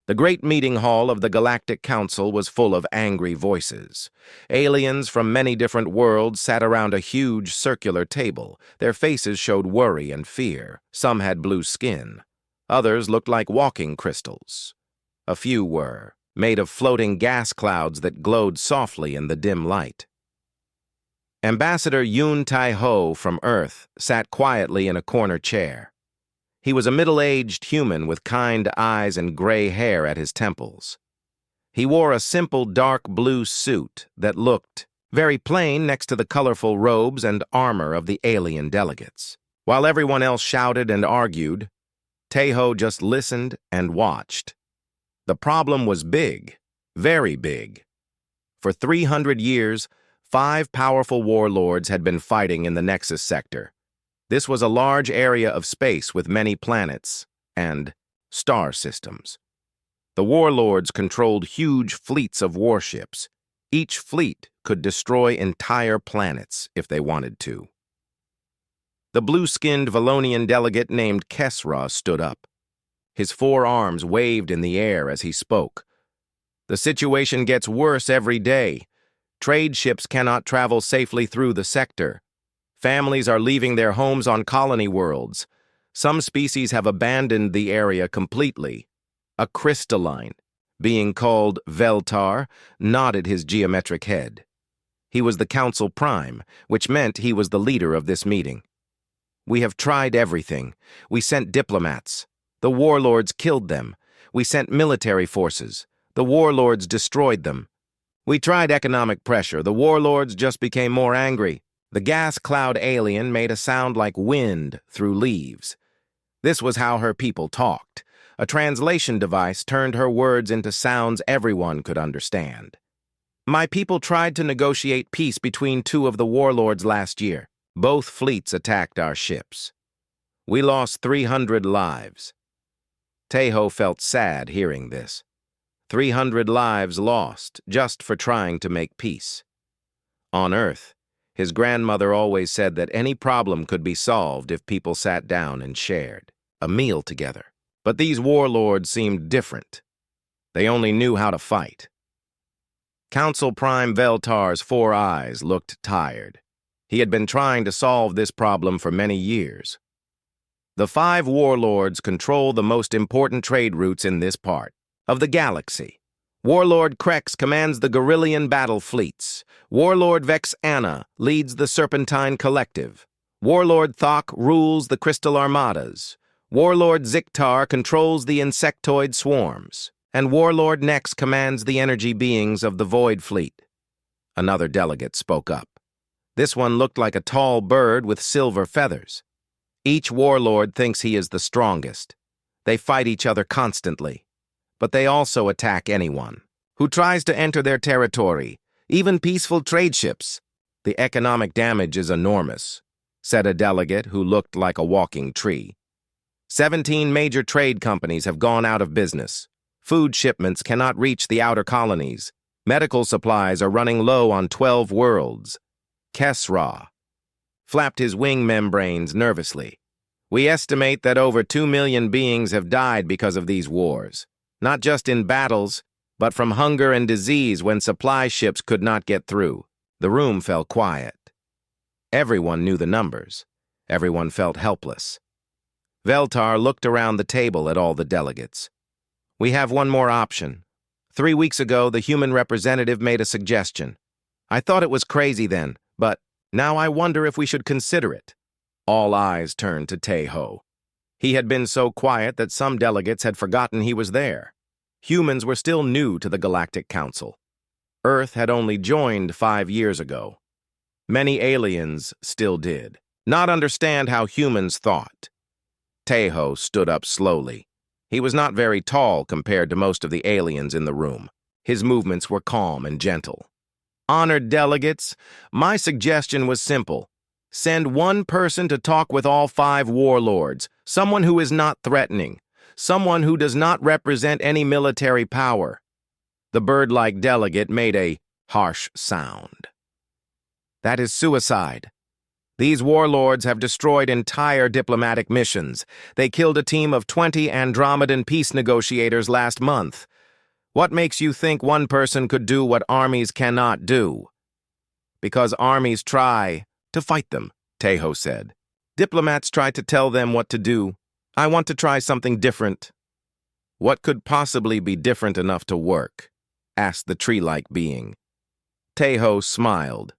The great meeting hall of the Galactic Council was full of angry voices. Aliens from many different worlds sat around a huge circular table. Their faces showed worry and fear. Some had blue skin. Others looked like walking crystals. A few were, made of floating gas clouds that glowed softly in the dim light. Ambassador Yun Tai-ho from Earth sat quietly in a corner chair. He was a middle-aged human with kind eyes and gray hair at his temples. He wore a simple dark blue suit that looked very plain next to the colorful robes and armor of the alien delegates. While everyone else shouted and argued, Tai-ho just listened and watched. The problem was big, very big. For 300 years, 5 powerful warlords had been fighting in the Nexus sector. This was a large area of space with many planets and star systems. The warlords controlled huge fleets of warships. Each fleet could destroy entire planets if they wanted to. The blue-skinned Valonian delegate named Kesra stood up. His 4 arms waved in the air as he spoke. The situation gets worse every day. Trade ships cannot travel safely through the sector. Families are leaving their homes on colony worlds. Some species have abandoned the area completely. A crystalline, being called Veltar, nodded his geometric head. He was the Council Prime, which meant he was the leader of this meeting. We have tried everything. We sent diplomats. The warlords killed them. We sent military forces. The warlords destroyed them. We tried economic pressure. The warlords just became more angry. The gas cloud alien made a sound like wind through leaves. This was how her people talked. A translation device turned her words into sounds everyone could understand. My people tried to negotiate peace between 2 of the warlords last year. Both fleets attacked our ships. We lost 300 lives. Tai-ho felt sad hearing this. 300 lives lost just for trying to make peace. On Earth, his grandmother always said that any problem could be solved if people sat down and shared a meal together. But these warlords seemed different. They only knew how to fight. Council Prime Veltar's 4 eyes looked tired. He had been trying to solve this problem for many years. The 5 warlords control the most important trade routes in this part of the galaxy. Warlord Krex commands the Gorillian battle fleets. Warlord Vex Anna leads the Serpentine Collective. Warlord Thok rules the Crystal Armadas. Warlord Ziktar controls the insectoid swarms. And Warlord Nex commands the energy beings of the Void Fleet. Another delegate spoke up. This one looked like a tall bird with silver feathers. Each warlord thinks he is the strongest. They fight each other constantly. But they also attack anyone who tries to enter their territory, even peaceful trade ships. The economic damage is enormous, said a delegate who looked like a walking tree. 17 major trade companies have gone out of business. Food shipments cannot reach the outer colonies. Medical supplies are running low on 12 worlds. Kesra flapped his wing membranes nervously. We estimate that over 2 million beings have died because of these wars. Not just in battles, but from hunger and disease when supply ships could not get through. The room fell quiet. Everyone knew the numbers. Everyone felt helpless. Veltar looked around the table at all the delegates. We have one more option. 3 weeks ago, the human representative made a suggestion. I thought it was crazy then, but now I wonder if we should consider it. All eyes turned to Tai-ho. He had been so quiet that some delegates had forgotten he was there. Humans were still new to the Galactic Council. Earth had only joined 5 years ago. Many aliens still did not understand how humans thought. Tai-ho stood up slowly. He was not very tall compared to most of the aliens in the room. His movements were calm and gentle. Honored delegates, my suggestion was simple. Send one person to talk with all 5 warlords, someone who is not threatening, someone who does not represent any military power. The bird-like delegate made a harsh sound. That is suicide. These warlords have destroyed entire diplomatic missions. They killed a team of 20 Andromedan peace negotiators last month. What makes you think one person could do what armies cannot do? Because armies try to fight them, Tejo said. Diplomats try to tell them what to do. I want to try something different. What could possibly be different enough to work? Asked the tree-like being. Tejo smiled.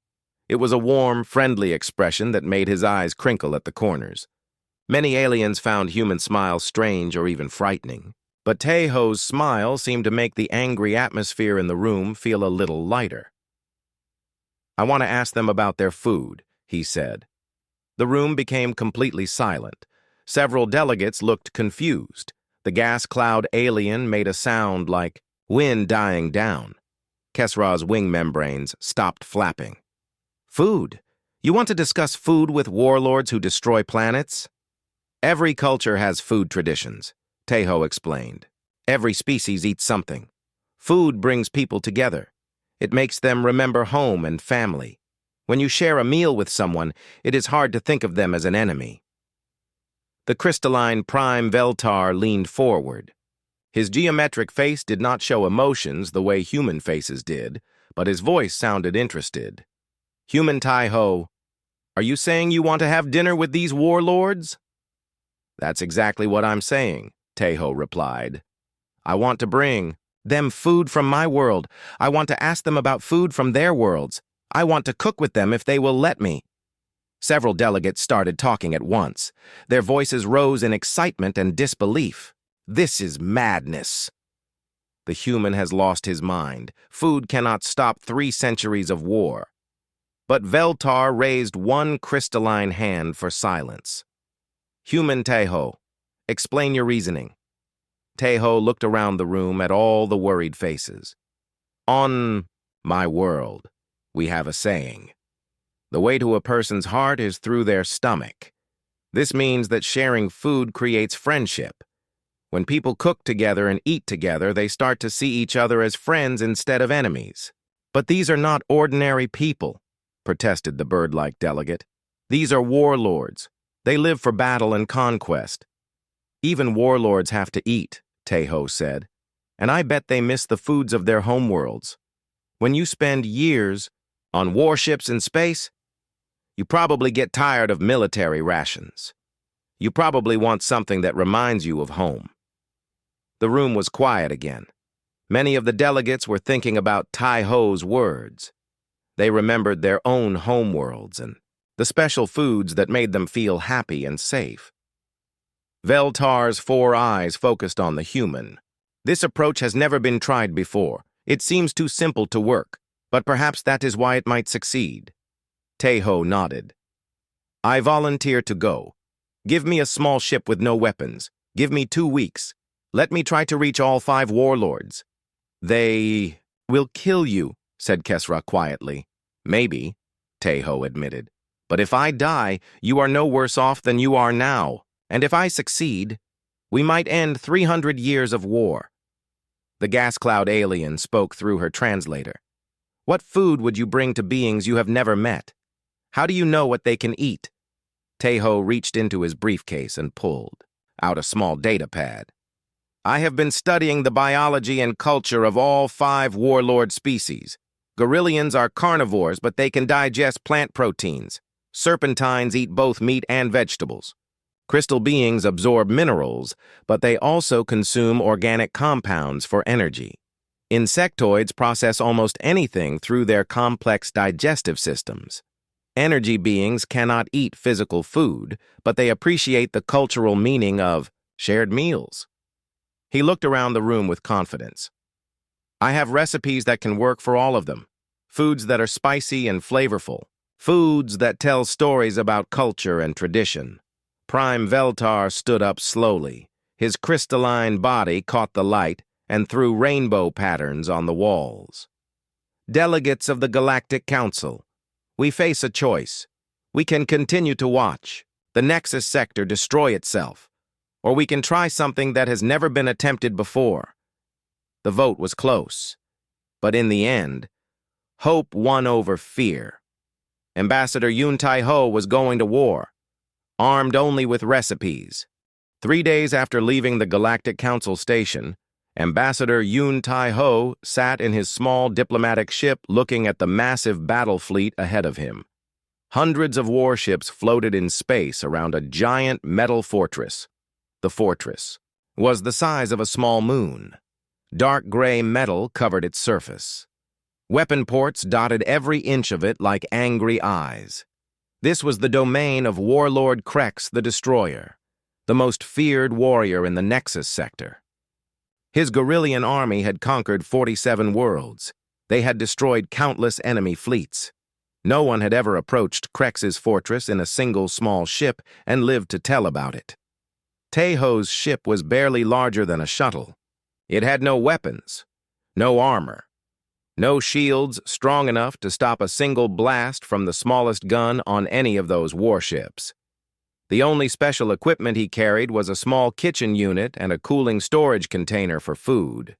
It was a warm, friendly expression that made his eyes crinkle at the corners. Many aliens found human smiles strange or even frightening, but Tejo's smile seemed to make the angry atmosphere in the room feel a little lighter. I want to ask them about their food, he said. The room became completely silent. Several delegates looked confused. The gas cloud alien made a sound like wind dying down. Kesra's wing membranes stopped flapping. Food? You want to discuss food with warlords who destroy planets? Every culture has food traditions, Tejo explained. Every species eats something. Food brings people together. It makes them remember home and family. When you share a meal with someone, it is hard to think of them as an enemy. The crystalline Prime Veltar leaned forward. His geometric face did not show emotions the way human faces did, but his voice sounded interested. Human Tejo, are you saying you want to have dinner with these warlords? That's exactly what I'm saying, Tejo replied. I want to bring them food from my world. I want to ask them about food from their worlds. I want to cook with them if they will let me. Several delegates started talking at once. Their voices rose in excitement and disbelief. This is madness. The human has lost his mind. Food cannot stop 3 centuries of war. But Veltar raised one crystalline hand for silence. Human Tejo, explain your reasoning. Tejo looked around the room at all the worried faces. On my world, we have a saying. The way to a person's heart is through their stomach. This means that sharing food creates friendship. When people cook together and eat together, they start to see each other as friends instead of enemies. But these are not ordinary people, protested the bird-like delegate. These are warlords. They live for battle and conquest. Even warlords have to eat, Tejo said, and I bet they miss the foods of their homeworlds. When you spend years on warships in space, you probably get tired of military rations. You probably want something that reminds you of home. The room was quiet again. Many of the delegates were thinking about Tejo's words. They remembered their own homeworlds and the special foods that made them feel happy and safe. Veltar's 4 eyes focused on the human. This approach has never been tried before. It seems too simple to work, but perhaps that is why it might succeed. Tejo nodded. I volunteer to go. Give me a small ship with no weapons. Give me 2 weeks. Let me try to reach all 5 warlords. They will kill you, said Kesra quietly. Maybe, Tejo admitted. But if I die, you are no worse off than you are now. And if I succeed, we might end 300 years of war. The gas cloud alien spoke through her translator. What food would you bring to beings you have never met? How do you know what they can eat? Tejo reached into his briefcase and pulled out a small data pad. I have been studying the biology and culture of all 5 warlord species. Gorillians are carnivores, but they can digest plant proteins. Serpentines eat both meat and vegetables. Crystal beings absorb minerals, but they also consume organic compounds for energy. Insectoids process almost anything through their complex digestive systems. Energy beings cannot eat physical food, but they appreciate the cultural meaning of shared meals. He looked around the room with confidence. I have recipes that can work for all of them. Foods that are spicy and flavorful. Foods that tell stories about culture and tradition. Prime Veltar stood up slowly. His crystalline body caught the light and threw rainbow patterns on the walls. Delegates of the Galactic Council, we face a choice. We can continue to watch the Nexus sector destroy itself, or we can try something that has never been attempted before. The vote was close, but in the end, hope won over fear. Ambassador Yun Tai-ho was going to war, armed only with recipes. 3 days after leaving the Galactic Council station, Ambassador Yun Tai-ho sat in his small diplomatic ship looking at the massive battle fleet ahead of him. Hundreds of warships floated in space around a giant metal fortress. The fortress was the size of a small moon. Dark gray metal covered its surface. Weapon ports dotted every inch of it like angry eyes. This was the domain of Warlord Krex the Destroyer, the most feared warrior in the Nexus sector. His Gorillian army had conquered 47 worlds. They had destroyed countless enemy fleets. No one had ever approached Krex's fortress in a single small ship and lived to tell about it. Taeho's ship was barely larger than a shuttle. It had no weapons, no armor, no shields strong enough to stop a single blast from the smallest gun on any of those warships. The only special equipment he carried was a small kitchen unit and a cooling storage container for food.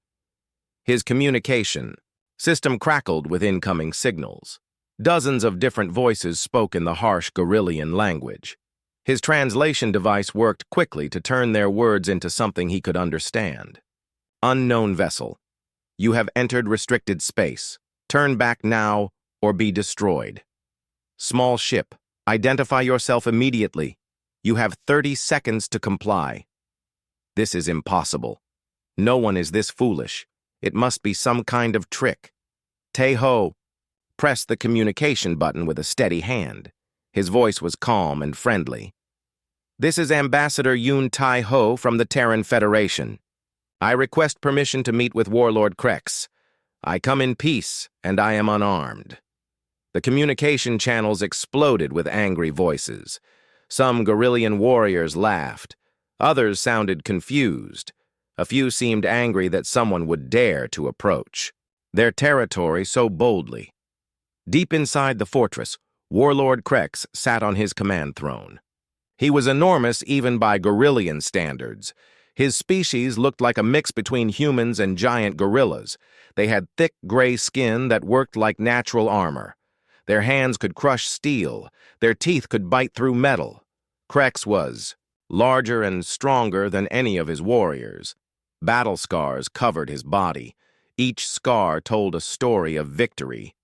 His communication system crackled with incoming signals. Dozens of different voices spoke in the harsh Gorillian language. His translation device worked quickly to turn their words into something he could understand. Unknown vessel. You have entered restricted space. Turn back now or be destroyed. Small ship. Identify yourself immediately. You have 30 seconds to comply. This is impossible. No one is this foolish. It must be some kind of trick. Tae-ho pressed the communication button with a steady hand. His voice was calm and friendly. This is Ambassador Yun Tai-ho from the Terran Federation. I request permission to meet with Warlord Krex. I come in peace, and I am unarmed. The communication channels exploded with angry voices. Some Gorillian warriors laughed. Others sounded confused. A few seemed angry that someone would dare to approach their territory so boldly. Deep inside the fortress, Warlord Krex sat on his command throne. He was enormous even by Gorillian standards. His species looked like a mix between humans and giant gorillas. They had thick gray skin that worked like natural armor. Their hands could crush steel. Their teeth could bite through metal. Krex was larger and stronger than any of his warriors. Battle scars covered his body. Each scar told a story of victory.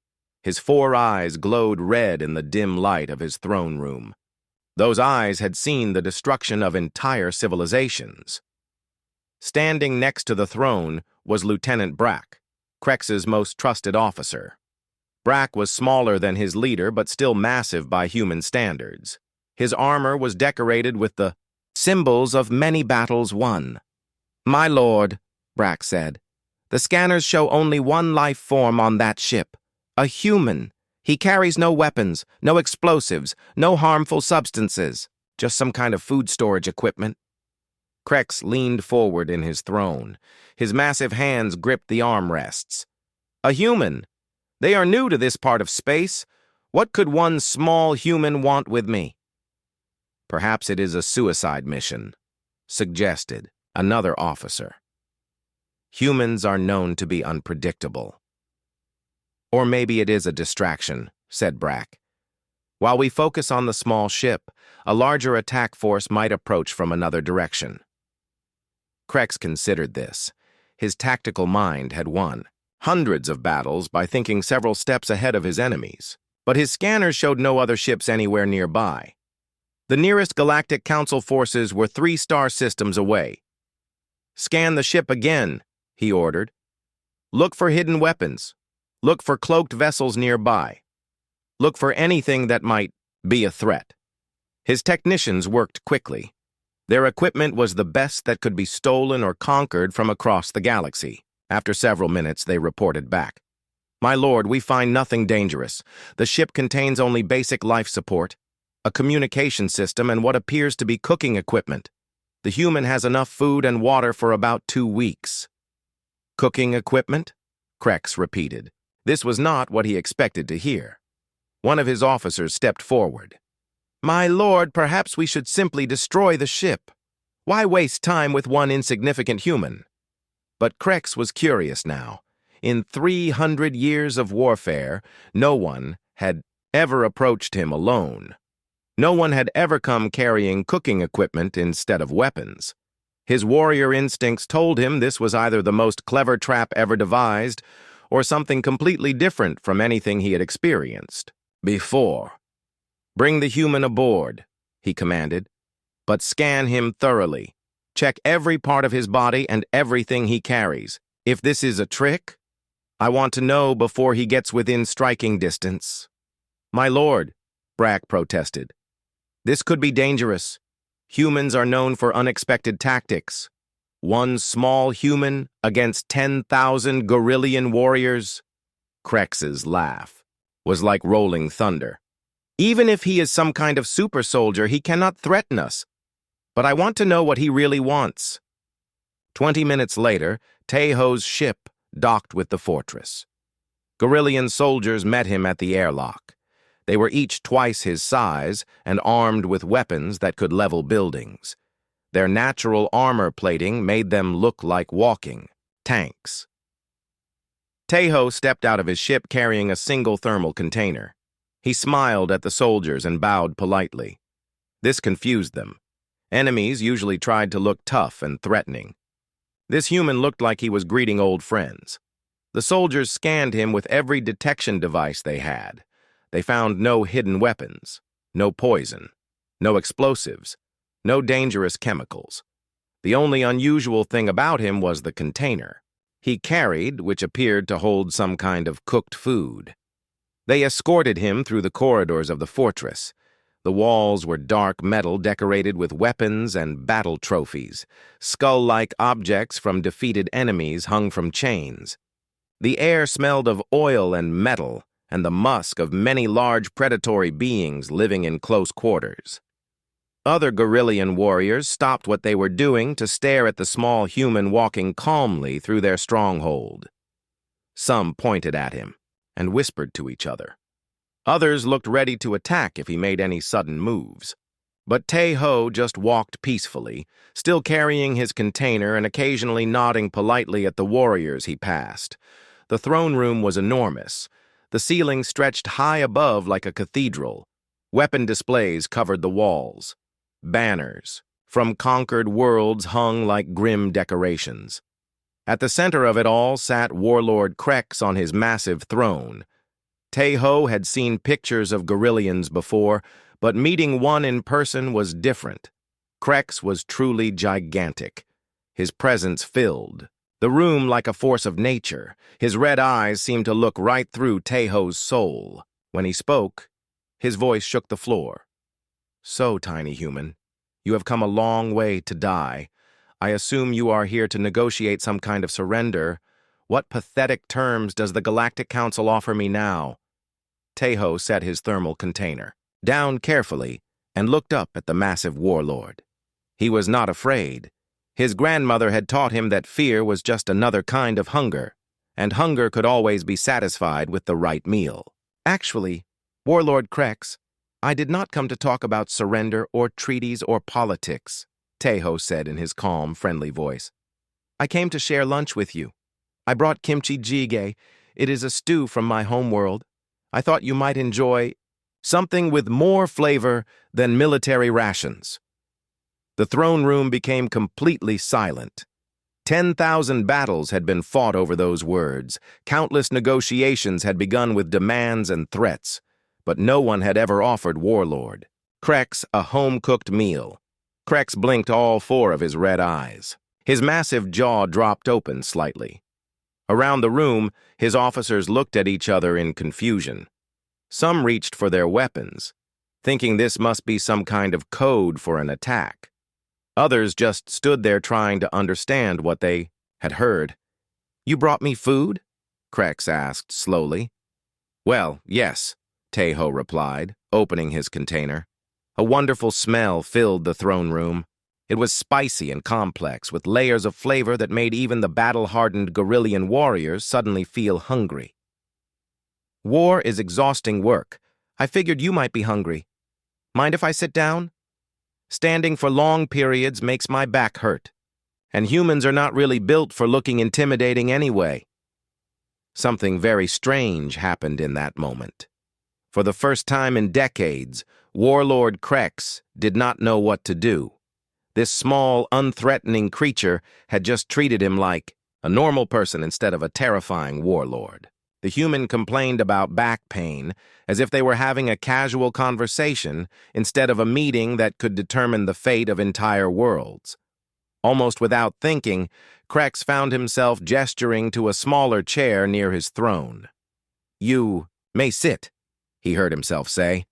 His 4 eyes glowed red in the dim light of his throne room. Those eyes had seen the destruction of entire civilizations. Standing next to the throne was Lieutenant Brack, Krex's most trusted officer. Brack was smaller than his leader, but still massive by human standards. His armor was decorated with the symbols of many battles won. "My lord," Brack said, "the scanners show only one life form on that ship. A human. He carries no weapons, no explosives, no harmful substances. Just some kind of food storage equipment." Krex leaned forward in his throne. His massive hands gripped the armrests. "A human. They are new to this part of space. What could one small human want with me?" "Perhaps it is a suicide mission," suggested another officer. "Humans are known to be unpredictable." "Or maybe it is a distraction," said Brack. "While we focus on the small ship, a larger attack force might approach from another direction." Krex considered this. His tactical mind had won hundreds of battles by thinking several steps ahead of his enemies, but his scanners showed no other ships anywhere nearby. The nearest Galactic Council forces were 3 star systems away. "Scan the ship again," he ordered. "Look for hidden weapons. Look for cloaked vessels nearby. Look for anything that might be a threat." His technicians worked quickly. Their equipment was the best that could be stolen or conquered from across the galaxy. After several minutes, they reported back. "My lord, we find nothing dangerous. The ship contains only basic life support, a communication system, and what appears to be cooking equipment. The human has enough food and water for about 2 weeks." "Cooking equipment?" Krex repeated. This was not what he expected to hear. One of his officers stepped forward. "My lord, perhaps we should simply destroy the ship. Why waste time with one insignificant human?" But Krex was curious now. In 300 years of warfare, no one had ever approached him alone. No one had ever come carrying cooking equipment instead of weapons. His warrior instincts told him this was either the most clever trap ever devised or something completely different from anything he had experienced before. "Bring the human aboard," he commanded, "but scan him thoroughly. Check every part of his body and everything he carries. If this is a trick, I want to know before he gets within striking distance." "My lord," Brack protested, "this could be dangerous. Humans are known for unexpected tactics. One small human against 10,000 Gorillian warriors." Krex's laugh was like rolling thunder. "Even if he is some kind of super soldier, he cannot threaten us. But I want to know what he really wants." 20 minutes later, Teho's ship docked with the fortress. Gorillian soldiers met him at the airlock. They were each twice his size and armed with weapons that could level buildings. Their natural armor plating made them look like walking tanks. Teho stepped out of his ship carrying a single thermal container. He smiled at the soldiers and bowed politely. This confused them. Enemies usually tried to look tough and threatening. This human looked like he was greeting old friends. The soldiers scanned him with every detection device they had. They found no hidden weapons, no poison, no explosives, no dangerous chemicals. The only unusual thing about him was the container he carried, which appeared to hold some kind of cooked food. They escorted him through the corridors of the fortress. The walls were dark metal decorated with weapons and battle trophies. Skull-like objects from defeated enemies hung from chains. The air smelled of oil and metal, and the musk of many large predatory beings living in close quarters. Other Gorillian warriors stopped what they were doing to stare at the small human walking calmly through their stronghold. Some pointed at him and whispered to each other. Others looked ready to attack if he made any sudden moves. But Teho just walked peacefully, still carrying his container and occasionally nodding politely at the warriors he passed. The throne room was enormous. The ceiling stretched high above like a cathedral. Weapon displays covered the walls. Banners from conquered worlds hung like grim decorations. At the center of it all sat Warlord Krex on his massive throne. Teho had seen pictures of Gorillians before, but meeting one in person was different. Krex was truly gigantic. His presence filled the room like a force of nature. His red eyes seemed to look right through Teho's soul. When he spoke, his voice shook the floor. "So, tiny human, you have come a long way to die. I assume you are here to negotiate some kind of surrender. What pathetic terms does the Galactic Council offer me now?" Teho set his thermal container down carefully and looked up at the massive warlord. He was not afraid. His grandmother had taught him that fear was just another kind of hunger, and hunger could always be satisfied with the right meal. "Actually, Warlord Krex, I did not come to talk about surrender or treaties or politics," Teho said in his calm, friendly voice. "I came to share lunch with you. I brought kimchi jjigae. It is a stew from my homeworld. I thought you might enjoy something with more flavor than military rations." The throne room became completely silent. 10,000 battles had been fought over those words. Countless negotiations had begun with demands and threats, but no one had ever offered Warlord Krex a home-cooked meal. Krex blinked all four of his red eyes. His massive jaw dropped open slightly. Around the room, his officers looked at each other in confusion. Some reached for their weapons, thinking this must be some kind of code for an attack. Others just stood there trying to understand what they had heard. "You brought me food?" Krex asked slowly. "Well, yes," Teho replied, opening his container. A wonderful smell filled the throne room. It was spicy and complex, with layers of flavor that made even the battle-hardened Gorillian warriors suddenly feel hungry. "War is exhausting work. I figured you might be hungry. Mind if I sit down? Standing for long periods makes my back hurt, and humans are not really built for looking intimidating anyway." Something very strange happened in that moment. For the first time in decades, Warlord Krex did not know what to do. This small, unthreatening creature had just treated him like a normal person instead of a terrifying warlord. The human complained about back pain as if they were having a casual conversation instead of a meeting that could determine the fate of entire worlds. Almost without thinking, Krex found himself gesturing to a smaller chair near his throne. "You may sit," he heard himself say.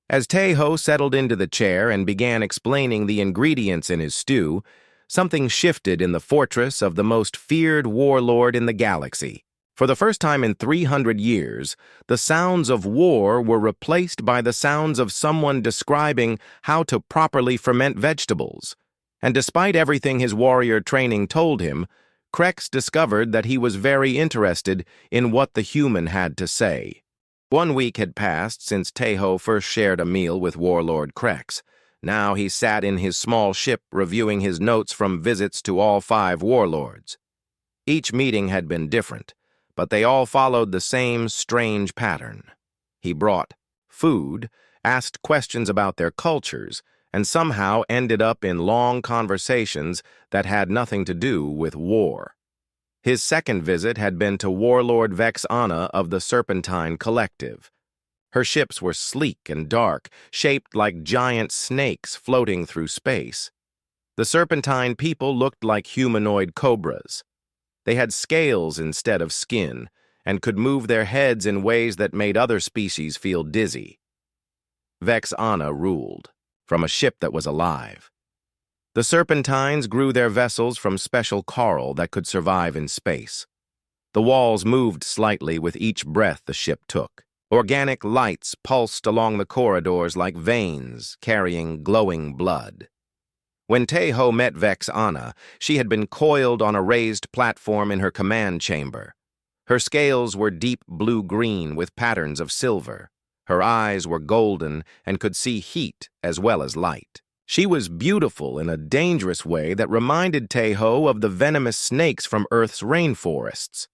As Teho settled into the chair and began explaining the ingredients in his stew, something shifted in the fortress of the most feared warlord in the galaxy. For the first time in 300 years, the sounds of war were replaced by the sounds of someone describing how to properly ferment vegetables. And despite everything his warrior training told him, Krex discovered that he was very interested in what the human had to say. 1 week had passed since Teho first shared a meal with Warlord Krex. Now he sat in his small ship reviewing his notes from visits to all 5 warlords. Each meeting had been different, but they all followed the same strange pattern. He brought food, asked questions about their cultures, and somehow ended up in long conversations that had nothing to do with war. His second visit had been to Warlord Vex Anna of the Serpentine Collective. Her ships were sleek and dark, shaped like giant snakes floating through space. The Serpentine people looked like humanoid cobras. They had scales instead of skin, and could move their heads in ways that made other species feel dizzy. Vex Anna ruled, from a ship that was alive. The Serpentines grew their vessels from special coral that could survive in space. The walls moved slightly with each breath the ship took. Organic lights pulsed along the corridors like veins carrying glowing blood. When Teho met Vex Anna, she had been coiled on a raised platform in her command chamber. Her scales were deep blue-green with patterns of silver. Her eyes were golden and could see heat as well as light. She was beautiful in a dangerous way that reminded Teho of the venomous snakes from Earth's rainforests.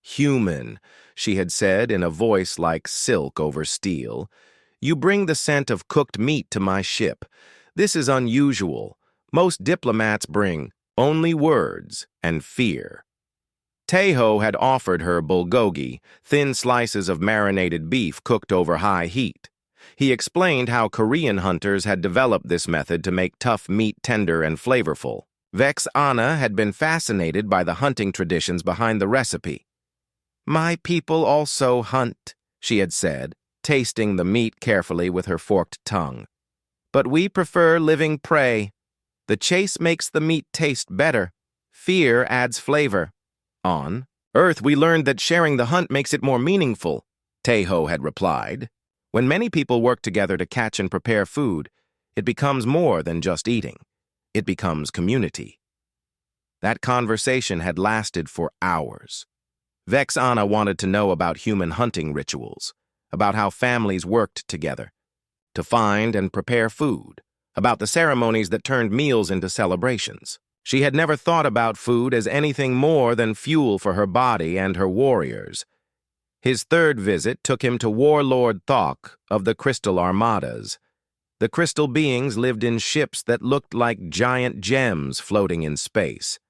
"Human," she had said in a voice like silk over steel, "you bring the scent of cooked meat to my ship. This is unusual. Most diplomats bring only words and fear." Teho had offered her bulgogi, thin slices of marinated beef cooked over high heat. He explained how Korean hunters had developed this method to make tough meat tender and flavorful. Vex Anna had been fascinated by the hunting traditions behind the recipe. "My people also hunt," she had said, tasting the meat carefully with her forked tongue. "But we prefer living prey. The chase makes the meat taste better. Fear adds flavor." "On Earth, we learned that sharing the hunt makes it more meaningful," Teho had replied. "When many people work together to catch and prepare food, it becomes more than just eating. It becomes community." That conversation had lasted for hours. Vex Anna wanted to know about human hunting rituals, about how families worked together to find and prepare food, about the ceremonies that turned meals into celebrations. She had never thought about food as anything more than fuel for her body and her warriors. His third visit took him to Warlord Thok of the Crystal Armadas. The crystal beings lived in ships that looked like giant gems floating in space.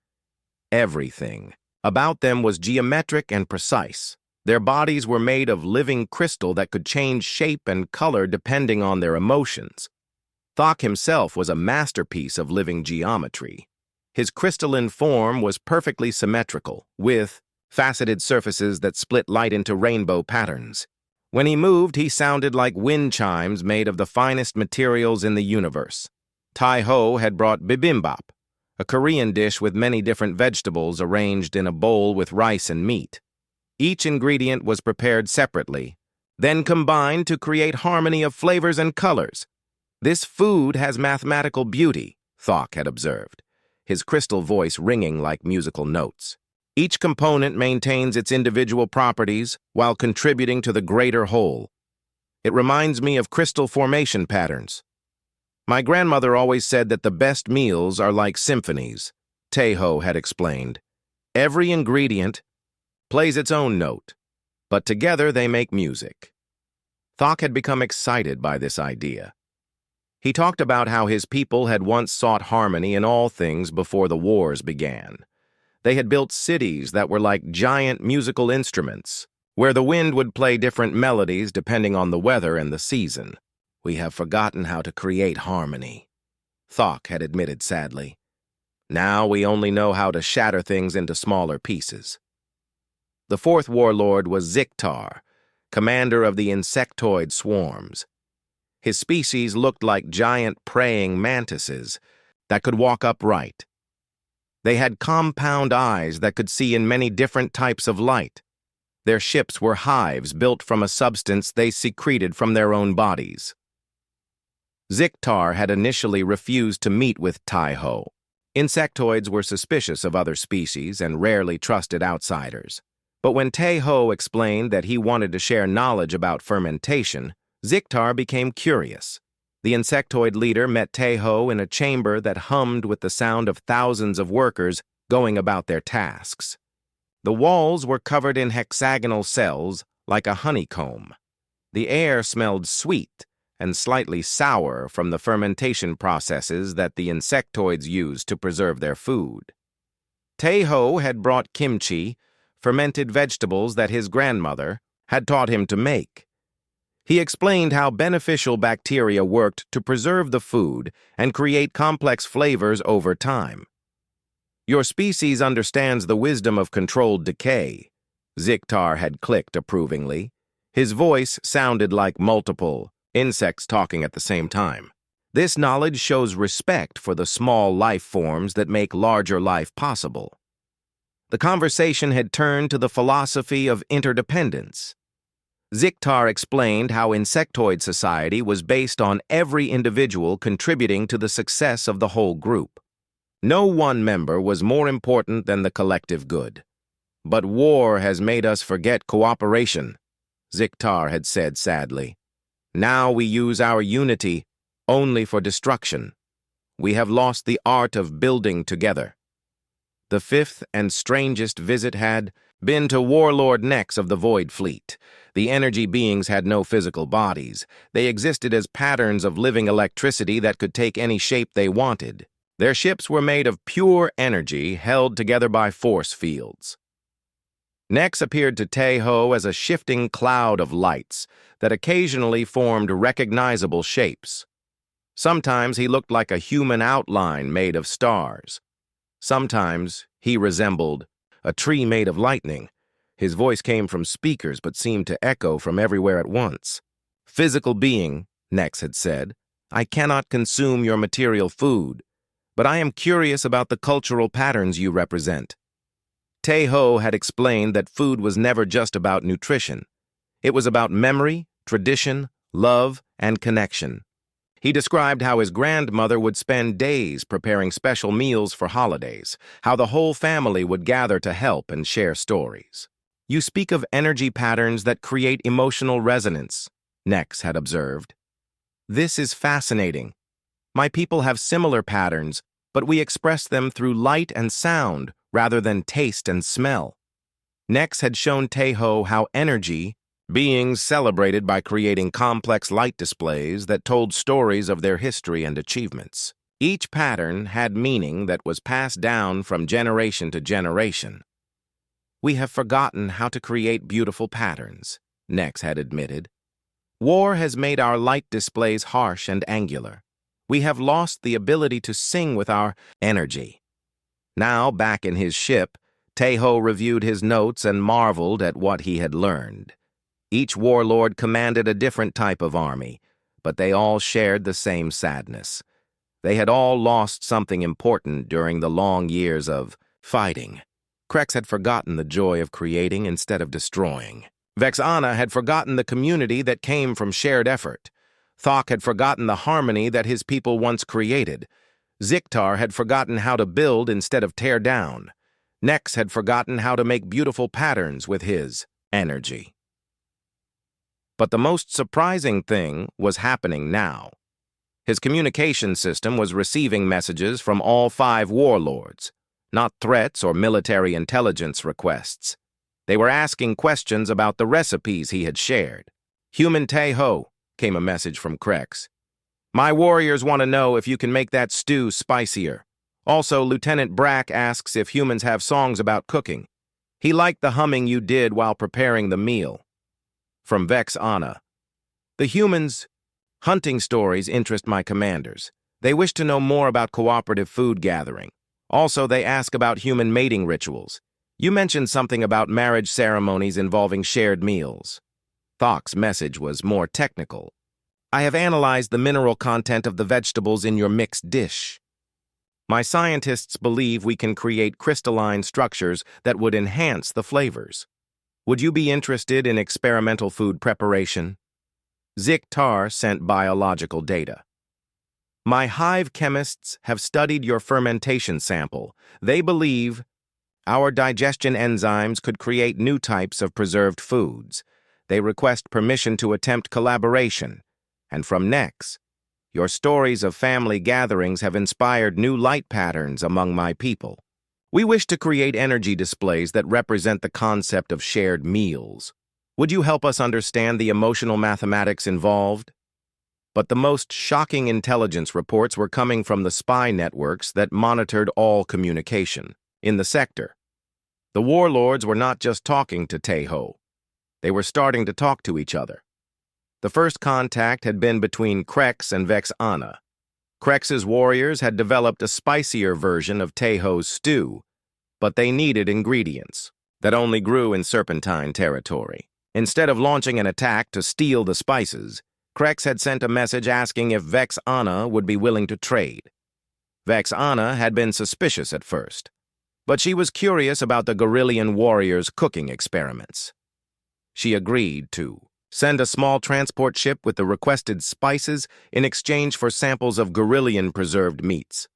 Everything about them was geometric and precise. Their bodies were made of living crystal that could change shape and color depending on their emotions. Thok himself was a masterpiece of living geometry. His crystalline form was perfectly symmetrical, with faceted surfaces that split light into rainbow patterns. When he moved, he sounded like wind chimes made of the finest materials in the universe. Tai-Ho had brought bibimbap, a Korean dish with many different vegetables arranged in a bowl with rice and meat. Each ingredient was prepared separately, then combined to create harmony of flavors and colors. "This food has mathematical beauty," Thok had observed, his crystal voice ringing like musical notes. "Each component maintains its individual properties while contributing to the greater whole. It reminds me of crystal formation patterns. My grandmother always said that the best meals are like symphonies," Teho had explained. "Every ingredient plays its own note, but together they make music." Thok had become excited by this idea. He talked about how his people had once sought harmony in all things before the wars began. They had built cities that were like giant musical instruments, where the wind would play different melodies depending on the weather and the season. "We have forgotten how to create harmony," Thok had admitted sadly. "Now we only know how to shatter things into smaller pieces." The fourth warlord was Ziktar, commander of the insectoid swarms. His species looked like giant praying mantises that could walk upright. They had compound eyes that could see in many different types of light. Their ships were hives built from a substance they secreted from their own bodies. Ziktar had initially refused to meet with Tai-Ho. Insectoids were suspicious of other species and rarely trusted outsiders. But when Tai-Ho explained that he wanted to share knowledge about fermentation, Ziktar became curious. The insectoid leader met Tai-Ho in a chamber that hummed with the sound of thousands of workers going about their tasks. The walls were covered in hexagonal cells like a honeycomb. The air smelled sweet and slightly sour from the fermentation processes that the insectoids used to preserve their food. Tai-Ho had brought kimchi, fermented vegetables that his grandmother had taught him to make. He explained how beneficial bacteria worked to preserve the food and create complex flavors over time. "Your species understands the wisdom of controlled decay," Ziktar had clicked approvingly. His voice sounded like multiple insects talking at the same time. "This knowledge shows respect for the small life forms that make larger life possible." The conversation had turned to the philosophy of interdependence. Ziktar explained how insectoid society was based on every individual contributing to the success of the whole group. No one member was more important than the collective good. "But war has made us forget cooperation," Ziktar had said sadly. "Now we use our unity only for destruction. We have lost the art of building together." The fifth and strangest visit had been to Warlord Nex of the Void Fleet. The energy beings had no physical bodies. They existed as patterns of living electricity that could take any shape they wanted. Their ships were made of pure energy held together by force fields. Nex appeared to Tai-Ho as a shifting cloud of lights that occasionally formed recognizable shapes. Sometimes he looked like a human outline made of stars. Sometimes he resembled a tree made of lightning. His voice came from speakers but seemed to echo from everywhere at once. "Physical being," Nex had said, "I cannot consume your material food, but I am curious about the cultural patterns you represent." Tai-Ho had explained that food was never just about nutrition. It was about memory, tradition, love, and connection. He described how his grandmother would spend days preparing special meals for holidays, how the whole family would gather to help and share stories. "You speak of energy patterns that create emotional resonance," Nex had observed. "This is fascinating. My people have similar patterns, but we express them through light and sound rather than taste and smell." Nex had shown Tai-Ho how energy beings celebrated by creating complex light displays that told stories of their history and achievements. Each pattern had meaning that was passed down from generation to generation. "We have forgotten how to create beautiful patterns," Nex had admitted. "War has made our light displays harsh and angular. We have lost the ability to sing with our energy." Now, back in his ship, Tai-Ho reviewed his notes and marveled at what he had learned. Each warlord commanded a different type of army, but they all shared the same sadness. They had all lost something important during the long years of fighting. Krex had forgotten the joy of creating instead of destroying. Vexana had forgotten the community that came from shared effort. Thok had forgotten the harmony that his people once created. Ziktar had forgotten how to build instead of tear down. Nex had forgotten how to make beautiful patterns with his energy. But the most surprising thing was happening now. His communication system was receiving messages from all 5 warlords, not threats or military intelligence requests. They were asking questions about the recipes he had shared. Human Tae-ho, came a message from Krex. My warriors want to know if you can make that stew spicier. Also, Lieutenant Brack asks if humans have songs about cooking. He liked the humming you did while preparing the meal. From Vex Anna. The humans' hunting stories interest my commanders. They wish to know more about cooperative food gathering. Also, they ask about human mating rituals. You mentioned something about marriage ceremonies involving shared meals. Thok's message was more technical. I have analyzed the mineral content of the vegetables in your mixed dish. My scientists believe we can create crystalline structures that would enhance the flavors. Would you be interested in experimental food preparation? Ziktar sent biological data. My hive chemists have studied your fermentation sample. They believe our digestion enzymes could create new types of preserved foods. They request permission to attempt collaboration. And from Nex, your stories of family gatherings have inspired new light patterns among my people. We wish to create energy displays that represent the concept of shared meals. Would you help us understand the emotional mathematics involved? But the most shocking intelligence reports were coming from the spy networks that monitored all communication in the sector. The warlords were not just talking to Tae-ho. They were starting to talk to each other. The first contact had been between Krex and Vex Anna. Krex's warriors had developed a spicier version of Tae-ho's stew, but they needed ingredients that only grew in Serpentine territory. Instead of launching an attack to steal the spices, Krex had sent a message asking if Vex Anna would be willing to trade. Vex Anna had been suspicious at first, but she was curious about the Gorillian warriors' cooking experiments. She agreed to send a small transport ship with the requested spices in exchange for samples of Gorillian preserved meats.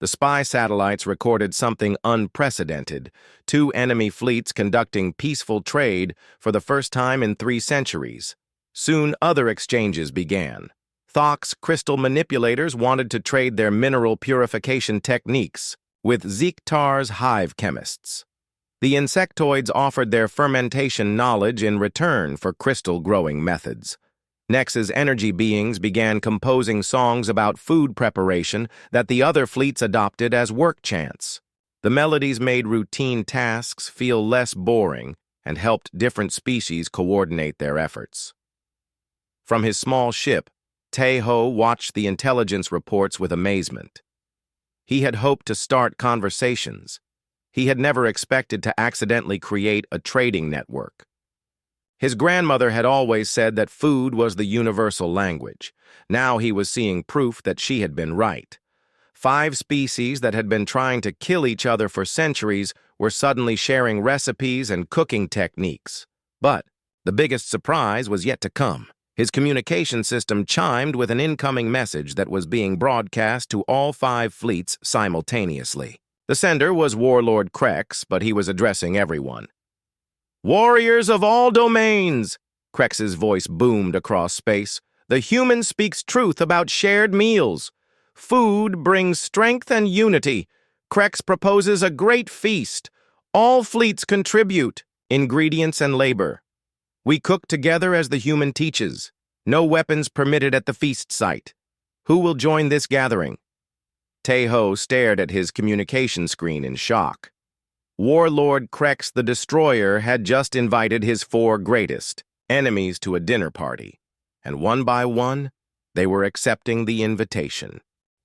The spy satellites recorded something unprecedented: 2 enemy fleets conducting peaceful trade for the first time in 3 centuries. Soon other exchanges began. Thok's crystal manipulators wanted to trade their mineral purification techniques with Ziktar's hive chemists. The insectoids offered their fermentation knowledge in return for crystal growing methods. Nex's energy beings began composing songs about food preparation that the other fleets adopted as work chants. The melodies made routine tasks feel less boring and helped different species coordinate their efforts. From his small ship, Tae-ho watched the intelligence reports with amazement. He had hoped to start conversations. He had never expected to accidentally create a trading network. His grandmother had always said that food was the universal language. Now he was seeing proof that she had been right. 5 species that had been trying to kill each other for centuries were suddenly sharing recipes and cooking techniques. But the biggest surprise was yet to come. His communication system chimed with an incoming message that was being broadcast to all 5 fleets simultaneously. The sender was Warlord Krex, but he was addressing everyone. Warriors of all domains, Krex's voice boomed across space. The human speaks truth about shared meals. Food brings strength and unity. Krex proposes a great feast. All fleets contribute ingredients and labor. We cook together as the human teaches. No weapons permitted at the feast site. Who will join this gathering? Tae-ho stared at his communication screen in shock. Warlord Krex the Destroyer had just invited his 4 greatest enemies to a dinner party, and one by one, they were accepting the invitation.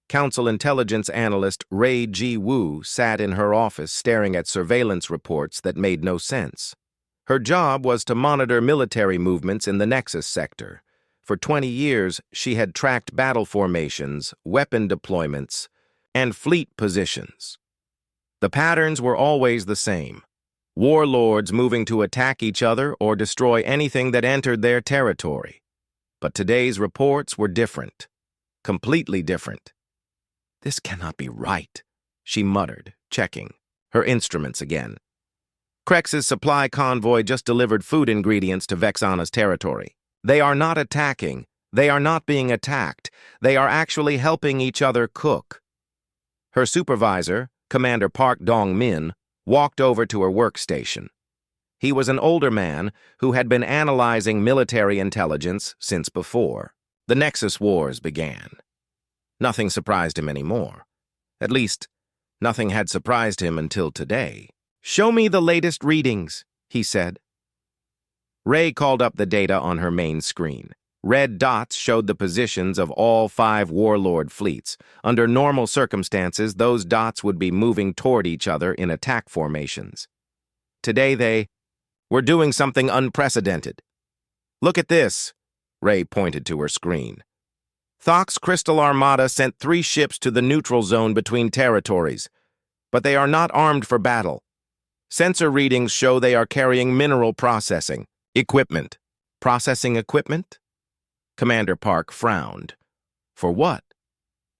Council intelligence analyst Ray G. Woo sat in her office staring at surveillance reports that made no sense. Her job was to monitor military movements in the Nexus sector. For 20 years, she had tracked battle formations, weapon deployments, and fleet positions. The patterns were always the same: warlords moving to attack each other or destroy anything that entered their territory. But today's reports were different, completely different. This cannot be right, she muttered, checking her instruments again. Krex's supply convoy just delivered food ingredients to Vex Anna's territory. They are not attacking. They are not being attacked. They are actually helping each other cook. Her supervisor, Commander Park Dong-min, walked over to her workstation. He was an older man who had been analyzing military intelligence since before the Nexus Wars began. Nothing surprised him anymore. At least, nothing had surprised him until today. "Show me the latest readings," he said. Ray called up the data on her main screen. Red dots showed the positions of all 5 Warlord fleets. Under normal circumstances, those dots would be moving toward each other in attack formations. Today they were doing something unprecedented. "Look at this," Ray pointed to her screen. "Thok's Crystal Armada sent 3 ships to the neutral zone between territories, but they are not armed for battle. Sensor readings show they are carrying mineral processing equipment." "Processing equipment?" Commander Park frowned. "For what?"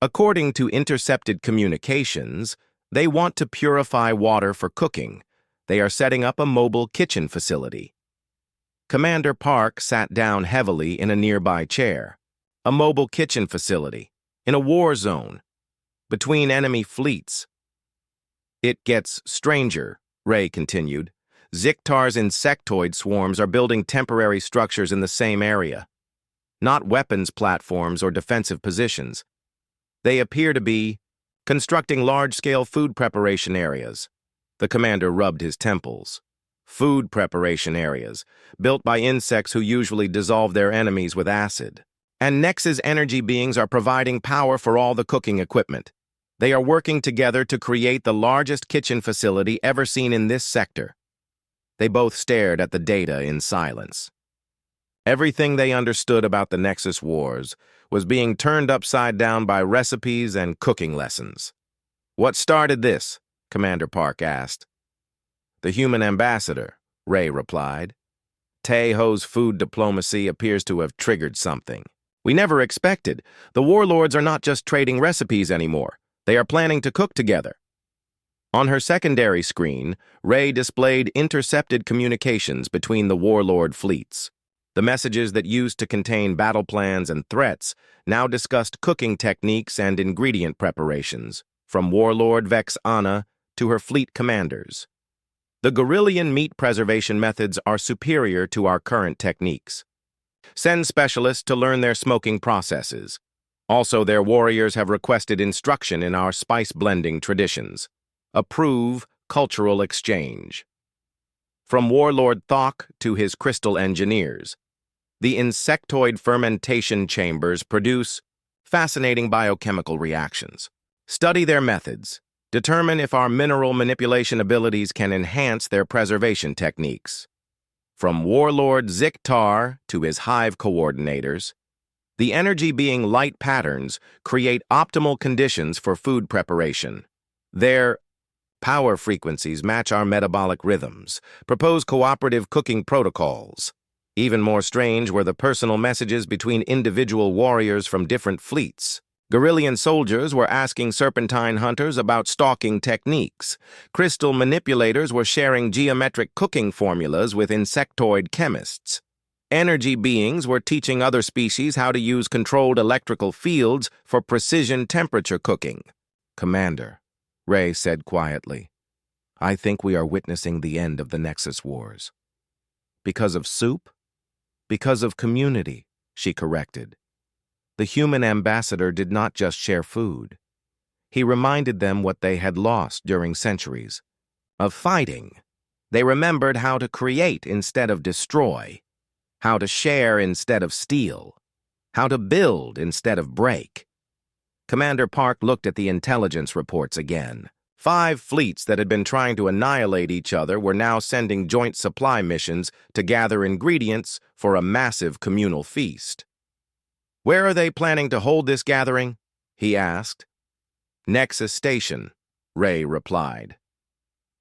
"According to intercepted communications, they want to purify water for cooking. They are setting up a mobile kitchen facility." Commander Park sat down heavily in a nearby chair. A mobile kitchen facility, in a war zone, between enemy fleets. "It gets stranger," Ray continued. "Ziktar's insectoid swarms are building temporary structures in the same area. Not weapons platforms or defensive positions. They appear to be constructing large-scale food preparation areas." The commander rubbed his temples. Food preparation areas, built by insects who usually dissolve their enemies with acid. And Nexus energy beings are providing power for all the cooking equipment. They are working together to create the largest kitchen facility ever seen in this sector. They both stared at the data in silence. Everything they understood about the Nexus Wars was being turned upside down by recipes and cooking lessons. "What started this?" Commander Park asked. "The human ambassador," Ray replied. "Teho's food diplomacy appears to have triggered something. We never expected. The Warlords are not just trading recipes anymore. They are planning to cook together." On her secondary screen, Ray displayed intercepted communications between the Warlord fleets. The messages that used to contain battle plans and threats now discussed cooking techniques and ingredient preparations, from Warlord Vex Anna to her fleet commanders. "The Gorillian meat preservation methods are superior to our current techniques. Send specialists to learn their smoking processes. Also, their warriors have requested instruction in our spice blending traditions. Approve cultural exchange." From Warlord Thok to his crystal engineers, the insectoid fermentation chambers produce fascinating biochemical reactions. Study their methods. Determine if our mineral manipulation abilities can enhance their preservation techniques. From Warlord Ziktar to his hive coordinators, the energy being light patterns create optimal conditions for food preparation. Their power frequencies match our metabolic rhythms. Propose cooperative cooking protocols. Even more strange were the personal messages between individual warriors from different fleets. Gorillian soldiers were asking serpentine hunters about stalking techniques. Crystal manipulators were sharing geometric cooking formulas with insectoid chemists. Energy beings were teaching other species how to use controlled electrical fields for precision temperature cooking. "Commander," Ray said quietly, "I think we are witnessing the end of the Nexus Wars." "Because of soup?" "Because of community," she corrected. The human ambassador did not just share food. He reminded them what they had lost during centuries of fighting. They remembered how to create instead of destroy, how to share instead of steal, how to build instead of break. Commander Park looked at the intelligence reports again. 5 fleets that had been trying to annihilate each other were now sending joint supply missions to gather ingredients for a massive communal feast. "Where are they planning to hold this gathering?" he asked. "Nexus Station," Ray replied.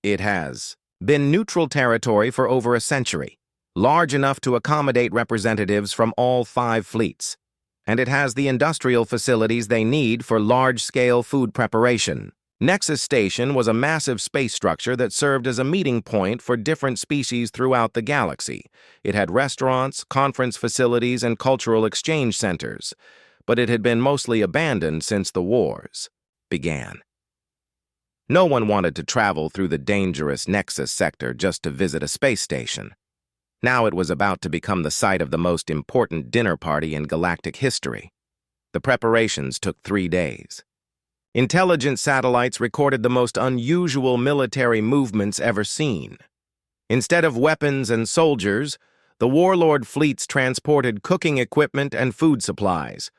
"It has been neutral territory for over a century, large enough to accommodate representatives from all 5 fleets, and it has the industrial facilities they need for large-scale food preparation." Nexus Station was a massive space structure that served as a meeting point for different species throughout the galaxy. It had restaurants, conference facilities, and cultural exchange centers, but it had been mostly abandoned since the wars began. No one wanted to travel through the dangerous Nexus sector just to visit a space station. Now it was about to become the site of the most important dinner party in galactic history. The preparations took 3 days. Intelligence satellites recorded the most unusual military movements ever seen. Instead of weapons and soldiers, the Warlord fleets transported cooking equipment and food supplies.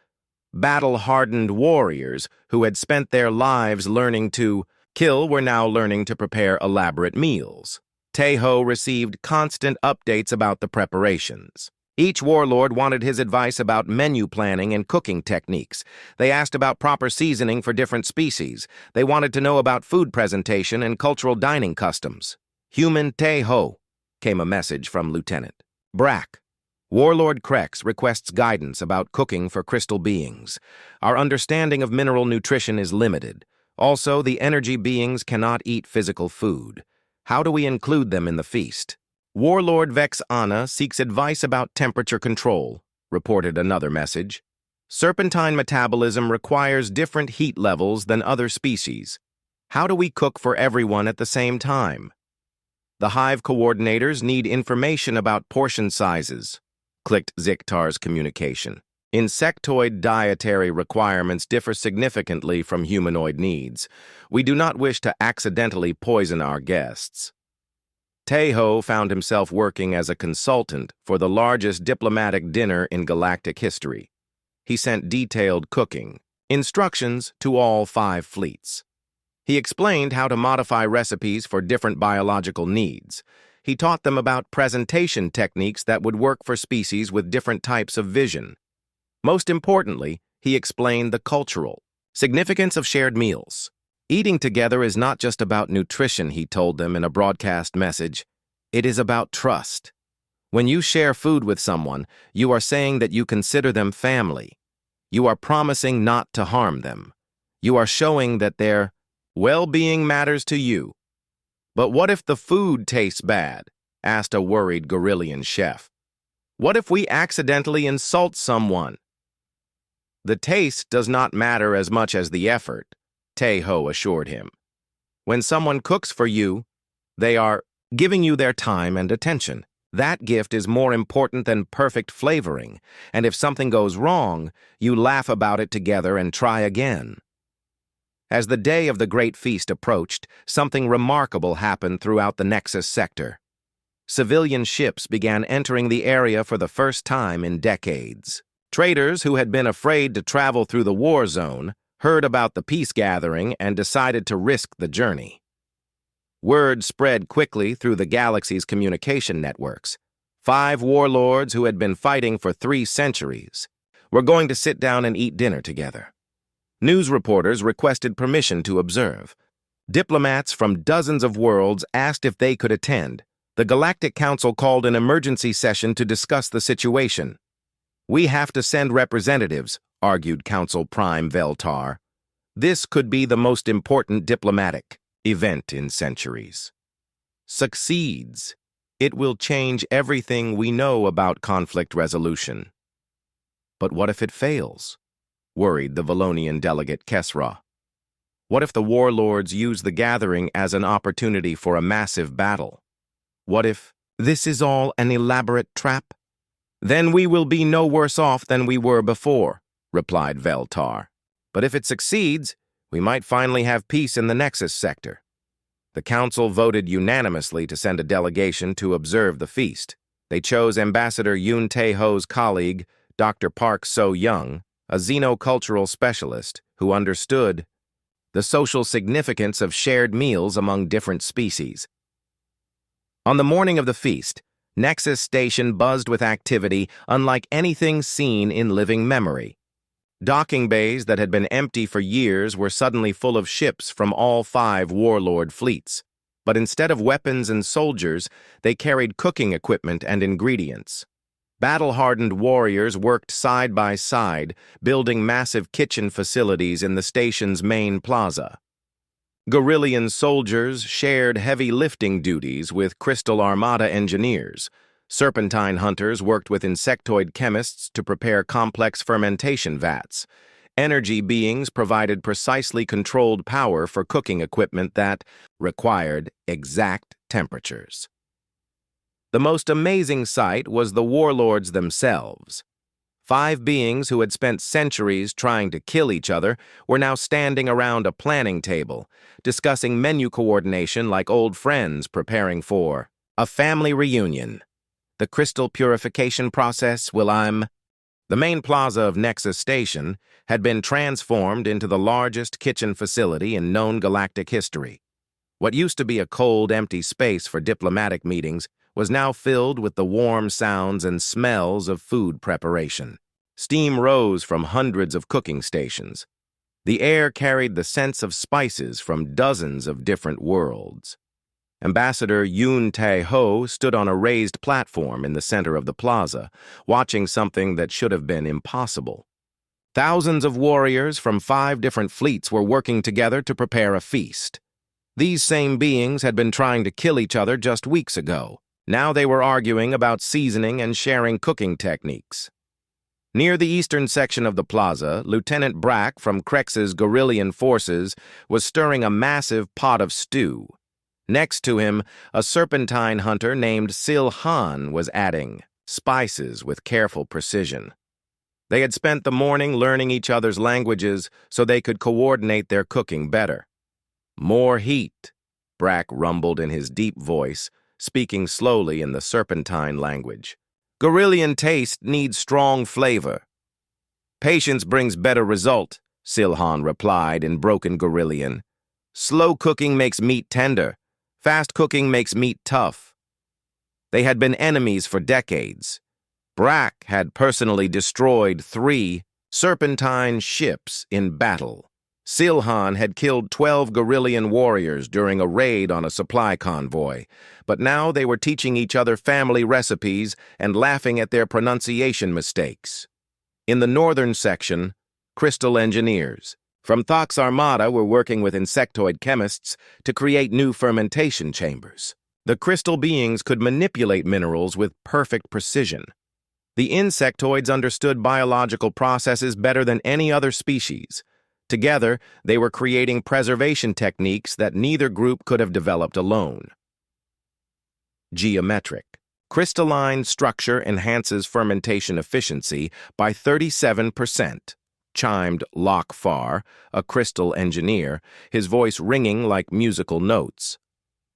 Battle-hardened warriors who had spent their lives learning to kill were now learning to prepare elaborate meals. Tejo received constant updates about the preparations. Each warlord wanted his advice about menu planning and cooking techniques. They asked about proper seasoning for different species. They wanted to know about food presentation and cultural dining customs. Human Tejo, came a message from Lieutenant Brack. Warlord Krex requests guidance about cooking for crystal beings. Our understanding of mineral nutrition is limited. Also, the energy beings cannot eat physical food. How do we include them in the feast? Warlord Vex Anna seeks advice about temperature control, reported another message. Serpentine metabolism requires different heat levels than other species. How do we cook for everyone at the same time? The hive coordinators need information about portion sizes, clicked Ziktar's communication. Insectoid dietary requirements differ significantly from humanoid needs. We do not wish to accidentally poison our guests. Tejo found himself working as a consultant for the largest diplomatic dinner in galactic history. He sent detailed cooking instructions to all 5 fleets. He explained how to modify recipes for different biological needs. He taught them about presentation techniques that would work for species with different types of vision. Most importantly, he explained the cultural significance of shared meals. Eating together is not just about nutrition, he told them in a broadcast message. It is about trust. When you share food with someone, you are saying that you consider them family. You are promising not to harm them. You are showing that their well-being matters to you. But what if the food tastes bad? Asked a worried Gorillian chef. What if we accidentally insult someone? The taste does not matter as much as the effort, Tejo assured him. When someone cooks for you, they are giving you their time and attention. That gift is more important than perfect flavoring, and if something goes wrong, you laugh about it together and try again. As the day of the Great Feast approached, something remarkable happened throughout the Nexus sector. Civilian ships began entering the area for the first time in decades. Traders who had been afraid to travel through the war zone heard about the peace gathering and decided to risk the journey. Word spread quickly through the galaxy's communication networks. 5 warlords who had been fighting for 3 centuries were going to sit down and eat dinner together. News reporters requested permission to observe. Diplomats from dozens of worlds asked if they could attend. The Galactic Council called an emergency session to discuss the situation. We have to send representatives, argued Council Prime Veltar. This could be the most important diplomatic event in centuries. Succeeds. It will change everything we know about conflict resolution. But what if it fails? Worried the Valonian delegate Kesra. What if the warlords use the gathering as an opportunity for a massive battle? What if this is all an elaborate trap? Then we will be no worse off than we were before, replied Veltar. But if it succeeds, we might finally have peace in the Nexus sector. The council voted unanimously to send a delegation to observe the feast. They chose Ambassador Yun Tejo's colleague, Dr. Park So-young, a xenocultural specialist who understood the social significance of shared meals among different species. On the morning of the feast, Nexus Station buzzed with activity unlike anything seen in living memory. Docking bays that had been empty for years were suddenly full of ships from all 5 warlord fleets. But instead of weapons and soldiers, they carried cooking equipment and ingredients. Battle-hardened warriors worked side by side, building massive kitchen facilities in the station's main plaza. Gorillian soldiers shared heavy lifting duties with Crystal Armada engineers. Serpentine hunters worked with insectoid chemists to prepare complex fermentation vats. Energy beings provided precisely controlled power for cooking equipment that required exact temperatures. The most amazing sight was the warlords themselves. 5 beings who had spent centuries trying to kill each other were now standing around a planning table, discussing menu coordination like old friends preparing for a family reunion. The crystal purification process The main plaza of Nexus Station had been transformed into the largest kitchen facility in known galactic history. What used to be a cold, empty space for diplomatic meetings was now filled with the warm sounds and smells of food preparation. Steam rose from hundreds of cooking stations. The air carried the scents of spices from dozens of different worlds. Ambassador Yoon Tae-ho stood on a raised platform in the center of the plaza, watching something that should have been impossible. Thousands of warriors from 5 different fleets were working together to prepare a feast. These same beings had been trying to kill each other just weeks ago. Now they were arguing about seasoning and sharing cooking techniques. Near the eastern section of the plaza, Lieutenant Brack from Krex's Gorillian forces was stirring a massive pot of stew. Next to him, a serpentine hunter named Sil Han was adding spices with careful precision. They had spent the morning learning each other's languages so they could coordinate their cooking better. "More heat," Brack rumbled in his deep voice, speaking slowly in the serpentine language. "Gorillian taste needs strong flavor." "Patience brings better result," Silhan replied in broken Gorillian. "Slow cooking makes meat tender. Fast cooking makes meat tough." They had been enemies for decades. Brack had personally destroyed 3 serpentine ships in battle. Silhan had killed 12 Gorillian warriors during a raid on a supply convoy, but now they were teaching each other family recipes and laughing at their pronunciation mistakes. In the northern section, crystal engineers from Thox Armada were working with insectoid chemists to create new fermentation chambers. The crystal beings could manipulate minerals with perfect precision. The insectoids understood biological processes better than any other species. Together, they were creating preservation techniques that neither group could have developed alone. Geometric. Crystalline structure enhances fermentation efficiency by 37%, chimed Locke Farr, a crystal engineer, his voice ringing like musical notes.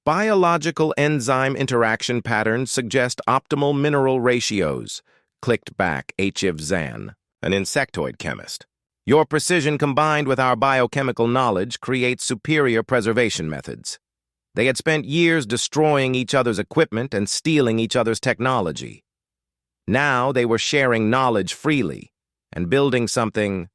Biological enzyme interaction patterns suggest optimal mineral ratios, clicked back HFY Zan, an insectoid chemist. Your precision combined with our biochemical knowledge creates superior preservation methods. They had spent years destroying each other's equipment and stealing each other's technology. Now they were sharing knowledge freely and building something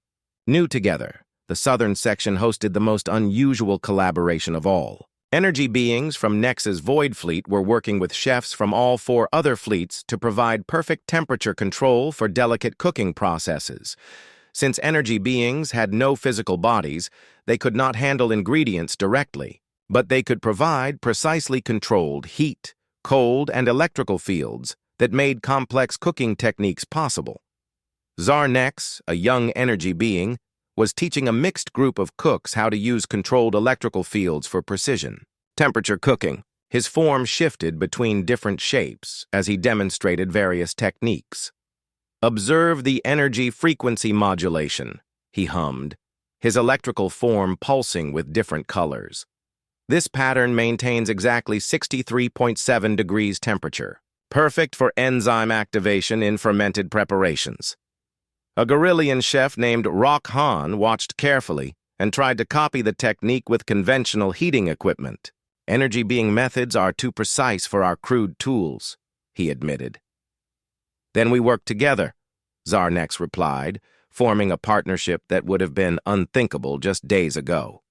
new together. The southern section hosted the most unusual collaboration of all. Energy beings from Nex's Void Fleet were working with chefs from all 4 other fleets to provide perfect temperature control for delicate cooking processes. Since energy beings had no physical bodies, they could not handle ingredients directly, but they could provide precisely controlled heat, cold, and electrical fields that made complex cooking techniques possible. Zarnex, a young energy being, was teaching a mixed group of cooks how to use controlled electrical fields for precision. Temperature cooking. His form shifted between different shapes as he demonstrated various techniques. "Observe the energy frequency modulation," he hummed, his electrical form pulsing with different colors. This pattern maintains exactly 63.7 degrees temperature, perfect for enzyme activation in fermented preparations. A Gorillian chef named Rock Han watched carefully and tried to copy the technique with conventional heating equipment. "Energy being methods are too precise for our crude tools," he admitted. "Then we work together," Zarnex replied, forming a partnership that would have been unthinkable just days ago.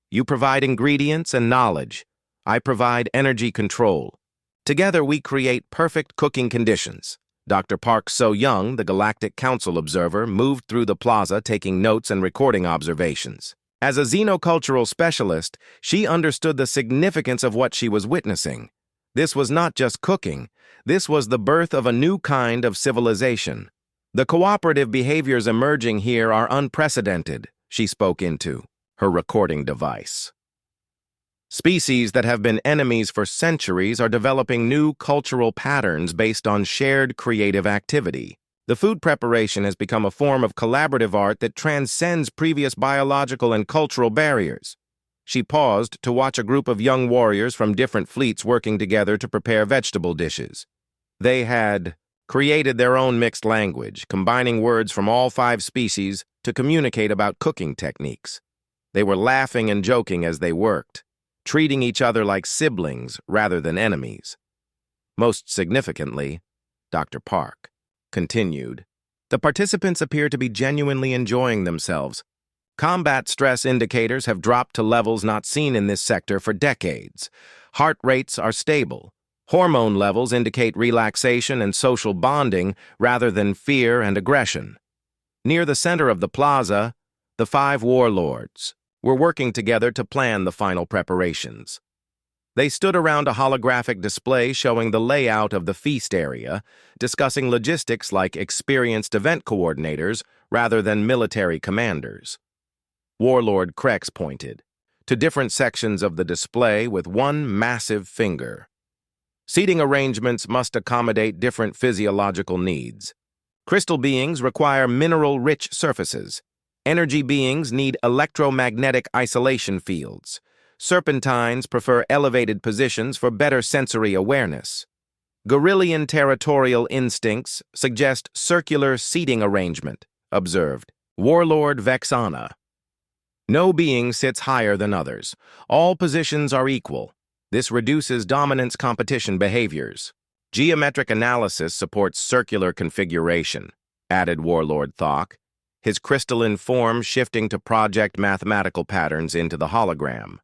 "You provide ingredients and knowledge. I provide energy control. Together we create perfect cooking conditions." Dr. Park So-young, the Galactic Council observer, moved through the plaza taking notes and recording observations. As a xenocultural specialist, she understood the significance of what she was witnessing. This was not just cooking. This was the birth of a new kind of civilization. The cooperative behaviors emerging here are unprecedented, she spoke into her recording device. Species that have been enemies for centuries are developing new cultural patterns based on shared creative activity. The food preparation has become a form of collaborative art that transcends previous biological and cultural barriers. She paused to watch a group of young warriors from different fleets working together to prepare vegetable dishes. They had created their own mixed language, combining words from all 5 species to communicate about cooking techniques. They were laughing and joking as they worked, treating each other like siblings rather than enemies. Most significantly, Dr. Park continued, the participants appear to be genuinely enjoying themselves. Combat stress indicators have dropped to levels not seen in this sector for decades. Heart rates are stable. Hormone levels indicate relaxation and social bonding rather than fear and aggression. Near the center of the plaza, the 5 warlords were working together to plan the final preparations. They stood around a holographic display showing the layout of the feast area, discussing logistics like experienced event coordinators rather than military commanders. Warlord Krex pointed to different sections of the display with one massive finger. Seating arrangements must accommodate different physiological needs. Crystal beings require mineral-rich surfaces. Energy beings need electromagnetic isolation fields. Serpentines prefer elevated positions for better sensory awareness. Gorillian territorial instincts suggest circular seating arrangement, observed Warlord Vexana. No being sits higher than others. All positions are equal. This reduces dominance competition behaviors. Geometric analysis supports circular configuration, added Warlord Thok, his crystalline form shifting to project mathematical patterns into the hologram.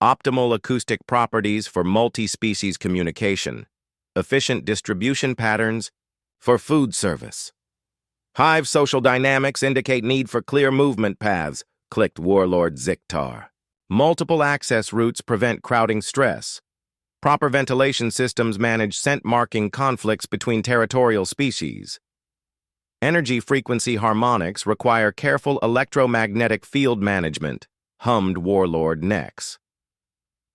Optimal acoustic properties for multi-species communication, efficient distribution patterns for food service. Hive social dynamics indicate need for clear movement paths, clicked Warlord Ziktar. Multiple access routes prevent crowding stress. Proper ventilation systems manage scent-marking conflicts between territorial species. Energy frequency harmonics require careful electromagnetic field management, hummed Warlord Nex.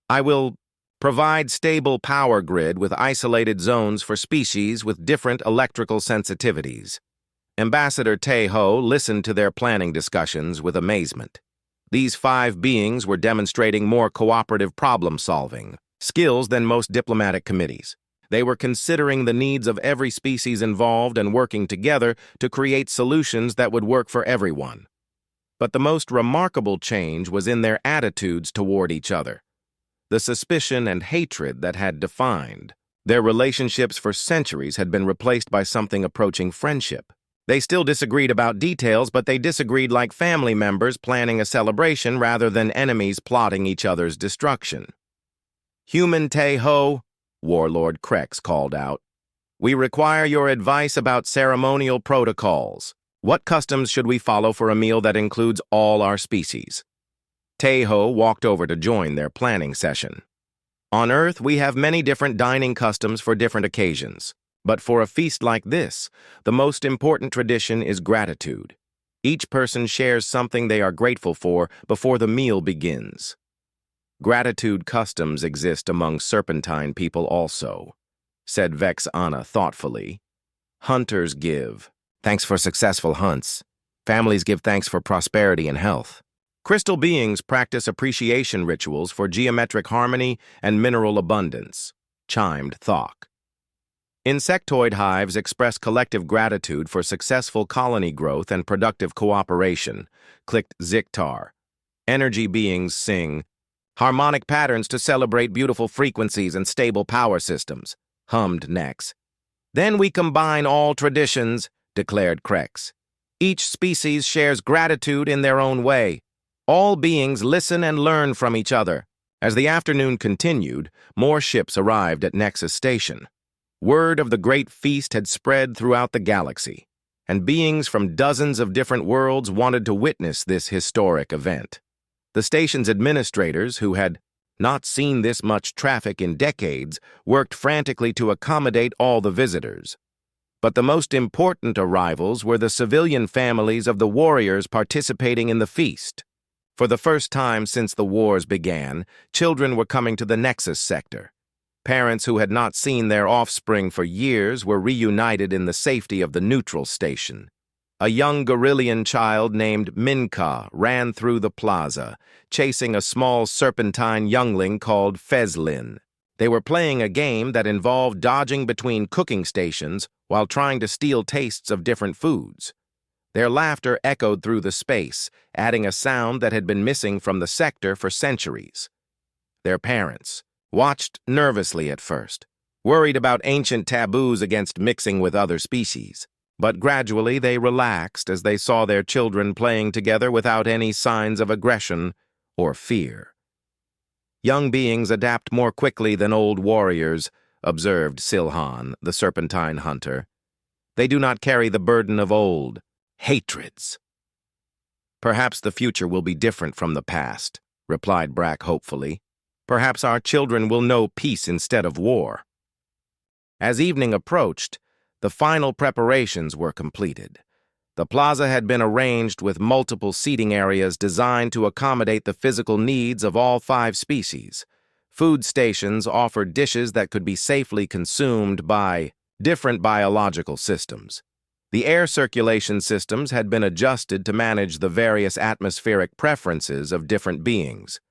I will provide stable power grid with isolated zones for species with different electrical sensitivities. Ambassador Tae-ho listened to their planning discussions with amazement. These 5 beings were demonstrating more cooperative problem-solving skills than most diplomatic committees. They were considering the needs of every species involved and working together to create solutions that would work for everyone. But the most remarkable change was in their attitudes toward each other. The suspicion and hatred that had defined their relationships for centuries had been replaced by something approaching friendship. They still disagreed about details, but they disagreed like family members planning a celebration rather than enemies plotting each other's destruction. Human Tae-ho, Warlord Krex called out, we require your advice about ceremonial protocols. What customs should we follow for a meal that includes all our species? Tae-ho walked over to join their planning session. On Earth, we have many different dining customs for different occasions. But for a feast like this, the most important tradition is gratitude. Each person shares something they are grateful for before the meal begins. Gratitude customs exist among serpentine people also, said Vex Anna thoughtfully. Hunters give thanks for successful hunts. Families give thanks for prosperity and health. Crystal beings practice appreciation rituals for geometric harmony and mineral abundance, chimed Thok. Insectoid hives express collective gratitude for successful colony growth and productive cooperation, clicked Ziktar. Energy beings sing harmonic patterns to celebrate beautiful frequencies and stable power systems, hummed Nex. Then we combine all traditions, declared Krex. Each species shares gratitude in their own way. All beings listen and learn from each other. As the afternoon continued, more ships arrived at Nexus Station. Word of the great feast had spread throughout the galaxy, and beings from dozens of different worlds wanted to witness this historic event. The station's administrators, who had not seen this much traffic in decades, worked frantically to accommodate all the visitors. But the most important arrivals were the civilian families of the warriors participating in the feast. For the first time since the wars began, children were coming to the Nexus sector. Parents who had not seen their offspring for years were reunited in the safety of the neutral station. A young Gorillian child named Minka ran through the plaza, chasing a small serpentine youngling called Fezlin. They were playing a game that involved dodging between cooking stations while trying to steal tastes of different foods. Their laughter echoed through the space, adding a sound that had been missing from the sector for centuries. Their parents watched nervously at first, worried about ancient taboos against mixing with other species. But gradually they relaxed as they saw their children playing together without any signs of aggression or fear. Young beings adapt more quickly than old warriors, observed Silhan, the serpentine hunter. They do not carry the burden of old hatreds. Perhaps the future will be different from the past, replied Brack hopefully. Perhaps our children will know peace instead of war. As evening approached, the final preparations were completed. The plaza had been arranged with multiple seating areas designed to accommodate the physical needs of all 5 species. Food stations offered dishes that could be safely consumed by different biological systems. The air circulation systems had been adjusted to manage the various atmospheric preferences of different beings.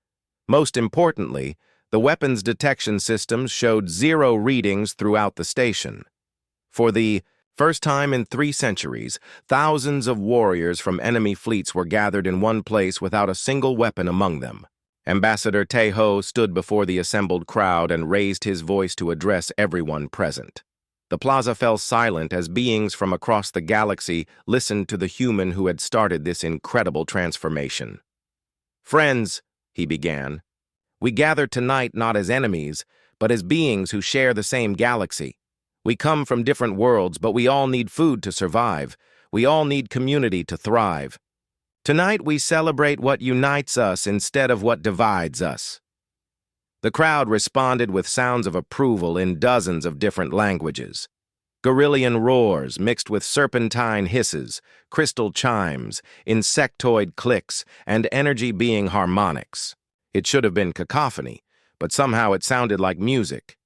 Most importantly, the weapons detection systems showed 0 readings throughout the station. For the first time in 3 centuries, thousands of warriors from enemy fleets were gathered in one place without a single weapon among them. Ambassador Tae-ho stood before the assembled crowd and raised his voice to address everyone present. The plaza fell silent as beings from across the galaxy listened to the human who had started this incredible transformation. "Friends," he began, "we gather tonight not as enemies, but as beings who share the same galaxy. We come from different worlds, but we all need food to survive. We all need community to thrive. Tonight we celebrate what unites us instead of what divides us." The crowd responded with sounds of approval in dozens of different languages. Gorillian roars mixed with serpentine hisses, crystal chimes, insectoid clicks, and energy being harmonics. It should have been cacophony, but somehow it sounded like music.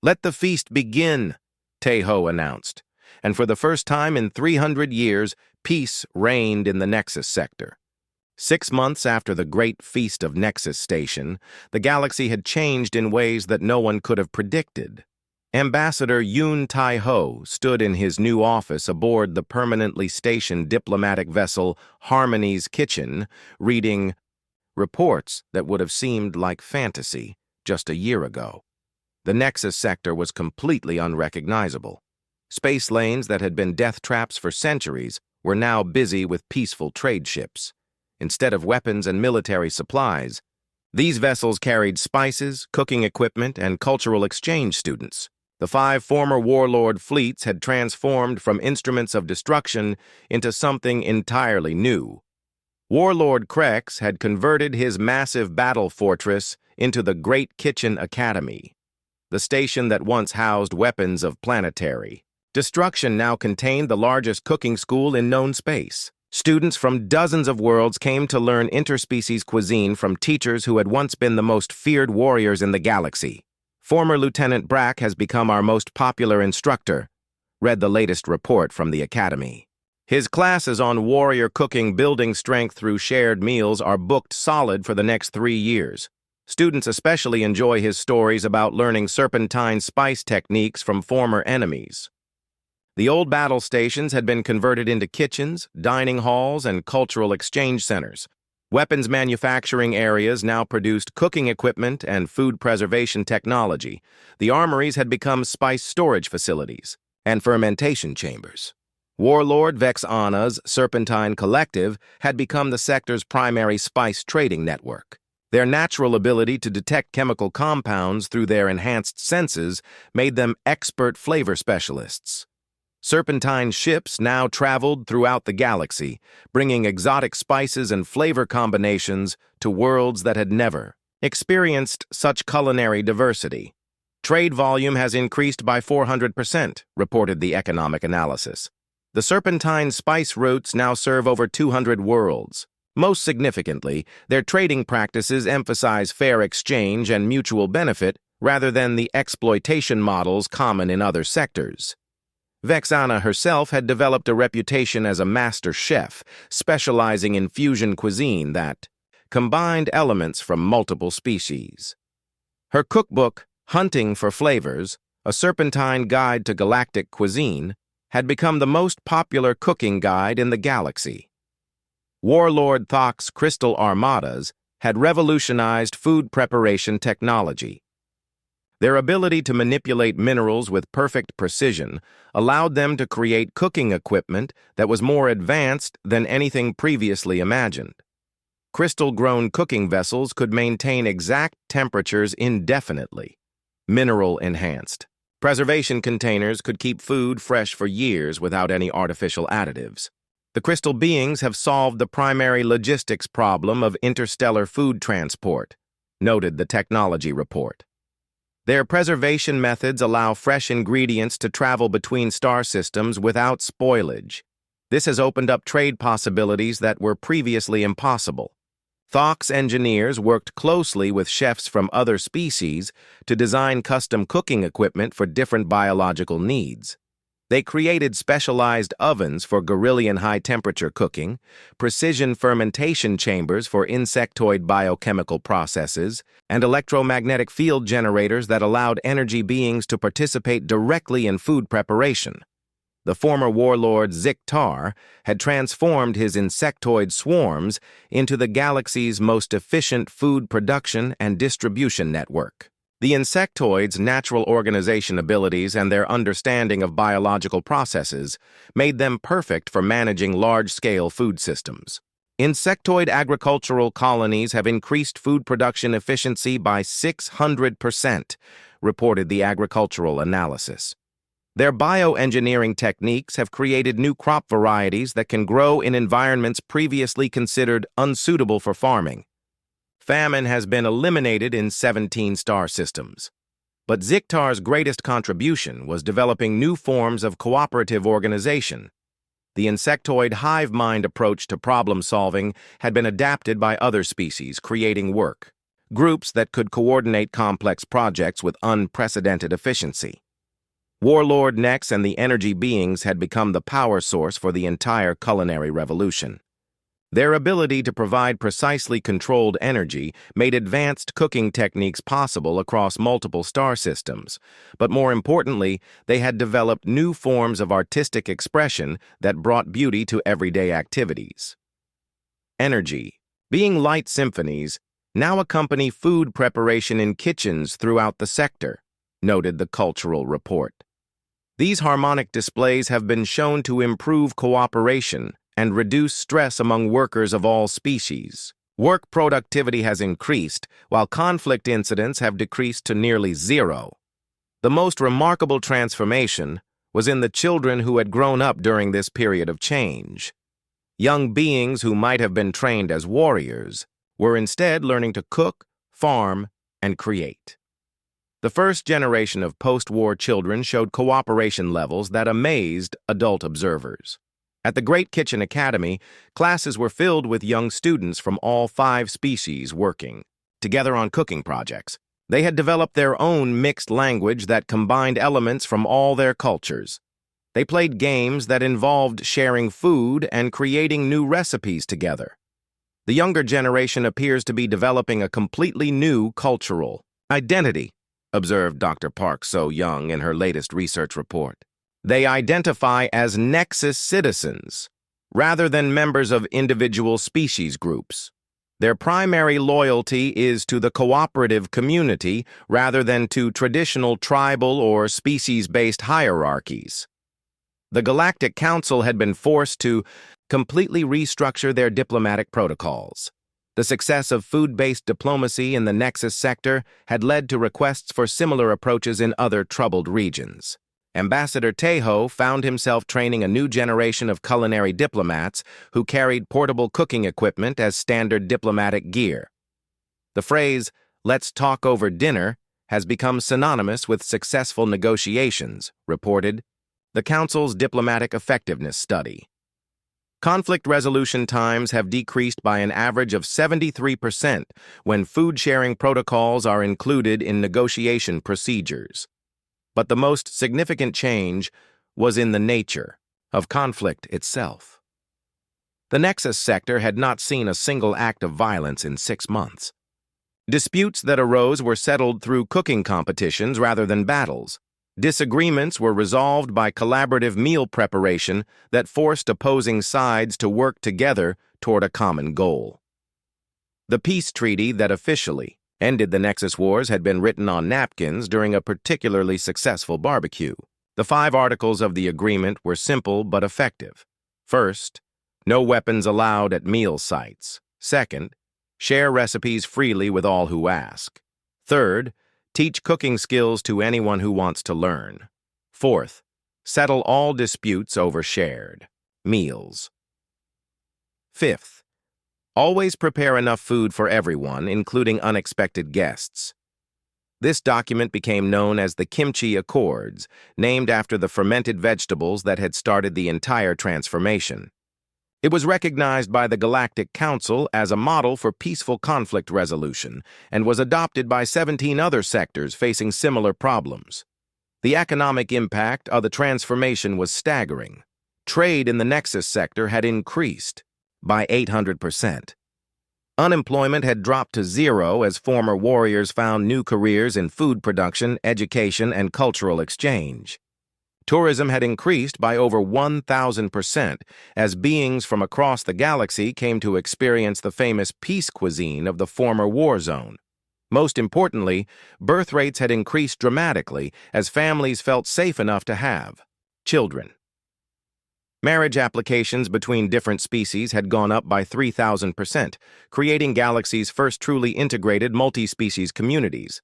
"Let the feast begin," Tae-ho announced, and for the first time in 300 years, peace reigned in the Nexus sector. 6 months after the Great Feast of Nexus Station, the galaxy had changed in ways that no one could have predicted. Ambassador Yoon Tae-ho stood in his new office aboard the permanently stationed diplomatic vessel Harmony's Kitchen, reading reports that would have seemed like fantasy just a year ago. The Nexus sector was completely unrecognizable. Space lanes that had been death traps for centuries were now busy with peaceful trade ships. Instead of weapons and military supplies, these vessels carried spices, cooking equipment, and cultural exchange students. The 5 former warlord fleets had transformed from instruments of destruction into something entirely new. Warlord Krex had converted his massive battle fortress into the Great Kitchen Academy. The station that once housed weapons of planetary destruction now contained the largest cooking school in known space. Students from dozens of worlds came to learn interspecies cuisine from teachers who had once been the most feared warriors in the galaxy. "Former Lieutenant Brack has become our most popular instructor," read the latest report from the Academy. "His classes on warrior cooking, building strength through shared meals are booked solid for the next 3 years. Students especially enjoy his stories about learning serpentine spice techniques from former enemies." The old battle stations had been converted into kitchens, dining halls, and cultural exchange centers. Weapons manufacturing areas now produced cooking equipment and food preservation technology. The armories had become spice storage facilities and fermentation chambers. Warlord Vex Anna's Serpentine Collective had become the sector's primary spice trading network. Their natural ability to detect chemical compounds through their enhanced senses made them expert flavor specialists. Serpentine ships now traveled throughout the galaxy, bringing exotic spices and flavor combinations to worlds that had never experienced such culinary diversity. Trade volume has increased by 400%, reported the economic analysis. The serpentine spice routes now serve over 200 worlds. Most significantly, their trading practices emphasize fair exchange and mutual benefit rather than the exploitation models common in other sectors. Vexana herself had developed a reputation as a master chef, specializing in fusion cuisine that combined elements from multiple species. Her cookbook, Hunting for Flavors, A Serpentine Guide to Galactic Cuisine, had become the most popular cooking guide in the galaxy. Warlord Thok's crystal armadas had revolutionized food preparation technology. Their ability to manipulate minerals with perfect precision allowed them to create cooking equipment that was more advanced than anything previously imagined. Crystal-grown cooking vessels could maintain exact temperatures indefinitely. Mineral-enhanced. Preservation containers could keep food fresh for years without any artificial additives. The crystal beings have solved the primary logistics problem of interstellar food transport, noted the technology report. Their preservation methods allow fresh ingredients to travel between star systems without spoilage. This has opened up trade possibilities that were previously impossible. Thok's engineers worked closely with chefs from other species to design custom cooking equipment for different biological needs. They created specialized ovens for Gorillian high-temperature cooking, precision fermentation chambers for insectoid biochemical processes, and electromagnetic field generators that allowed energy beings to participate directly in food preparation. The former warlord Ziktar had transformed his insectoid swarms into the galaxy's most efficient food production and distribution network. The insectoids' natural organization abilities and their understanding of biological processes made them perfect for managing large-scale food systems. Insectoid agricultural colonies have increased food production efficiency by 600%, reported the agricultural analysis. Their bioengineering techniques have created new crop varieties that can grow in environments previously considered unsuitable for farming. Famine has been eliminated in 17 star systems. But Ziktar's greatest contribution was developing new forms of cooperative organization. The insectoid hive mind approach to problem solving had been adapted by other species, creating work, groups that could coordinate complex projects with unprecedented efficiency. Warlord Nex and the energy beings had become the power source for the entire culinary revolution. Their ability to provide precisely controlled energy made advanced cooking techniques possible across multiple star systems, but more importantly, they had developed new forms of artistic expression that brought beauty to everyday activities. Energy, being light symphonies, now accompany food preparation in kitchens throughout the sector, noted the cultural report. These harmonic displays have been shown to improve cooperation and reduce stress among workers of all species. Work productivity has increased, while conflict incidents have decreased to nearly zero. The most remarkable transformation was in the children who had grown up during this period of change. Young beings who might have been trained as warriors were instead learning to cook, farm, and create. The first generation of post-war children showed cooperation levels that amazed adult observers. At the Great Kitchen Academy, classes were filled with young students from all 5 species working together on cooking projects. They had developed their own mixed language that combined elements from all their cultures. They played games that involved sharing food and creating new recipes together. The younger generation appears to be developing a completely new cultural identity, observed Dr. Park So-young in her latest research report. They identify as Nexus citizens, rather than members of individual species groups. Their primary loyalty is to the cooperative community rather than to traditional tribal or species-based hierarchies. The Galactic Council had been forced to completely restructure their diplomatic protocols. The success of food-based diplomacy in the Nexus sector had led to requests for similar approaches in other troubled regions. Ambassador Tejo found himself training a new generation of culinary diplomats who carried portable cooking equipment as standard diplomatic gear. The phrase, "let's talk over dinner," has become synonymous with successful negotiations, reported the Council's Diplomatic Effectiveness Study. Conflict resolution times have decreased by an average of 73% when food-sharing protocols are included in negotiation procedures. But the most significant change was in the nature of conflict itself. The Nexus sector had not seen a single act of violence in 6 months. Disputes that arose were settled through cooking competitions rather than battles. Disagreements were resolved by collaborative meal preparation that forced opposing sides to work together toward a common goal. The peace treaty that officially ended the Nexus Wars had been written on napkins during a particularly successful barbecue. The 5 articles of the agreement were simple but effective. First, no weapons allowed at meal sites. Second, share recipes freely with all who ask. Third, teach cooking skills to anyone who wants to learn. Fourth, settle all disputes over shared meals. Fifth, always prepare enough food for everyone, including unexpected guests. This document became known as the Kimchi Accords, named after the fermented vegetables that had started the entire transformation. It was recognized by the Galactic Council as a model for peaceful conflict resolution and was adopted by 17 other sectors facing similar problems. The economic impact of the transformation was staggering. Trade in the Nexus sector had increased by 800%. Unemployment had dropped to 0 as former warriors found new careers in food production, education, and cultural exchange. Tourism had increased by over 1,000% as beings from across the galaxy came to experience the famous peace cuisine of the former war zone. Most importantly, birth rates had increased dramatically as families felt safe enough to have children. Marriage applications between different species had gone up by 3,000%, creating Galaxy's first truly integrated multi-species communities.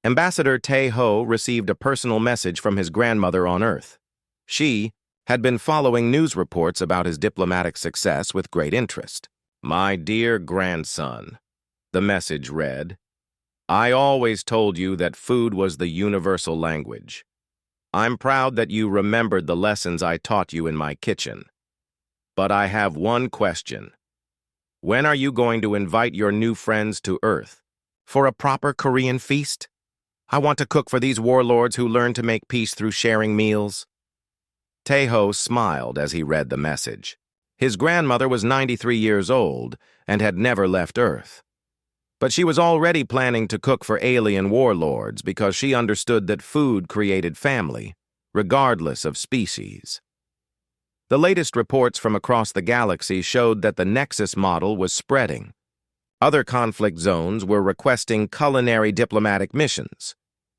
Ambassador Tae-ho received a personal message from his grandmother on Earth. She had been following news reports about his diplomatic success with great interest. "My dear grandson," the message read, "I always told you that food was the universal language. I'm proud that you remembered the lessons I taught you in my kitchen. But I have one question. When are you going to invite your new friends to Earth for a proper Korean feast? I want to cook for these warlords who learn to make peace through sharing meals." Tae-ho smiled as he read the message. His grandmother was 93 years old and had never left Earth. But she was already planning to cook for alien warlords because she understood that food created family, regardless of species. The latest reports from across the galaxy showed that the Nexus model was spreading. Other conflict zones were requesting culinary diplomatic missions.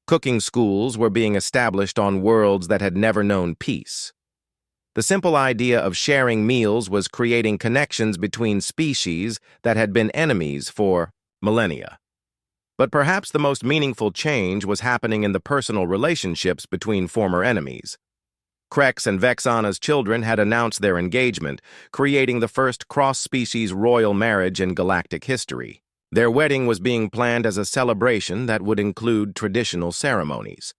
Cooking schools were being established on worlds that had never known peace. The simple idea of sharing meals was creating connections between species that had been enemies for millennia. But perhaps the most meaningful change was happening in the personal relationships between former enemies. Krex and Vexana's children had announced their engagement, creating the first cross-species royal marriage in galactic history. Their wedding was being planned as a celebration that would include traditional ceremonies.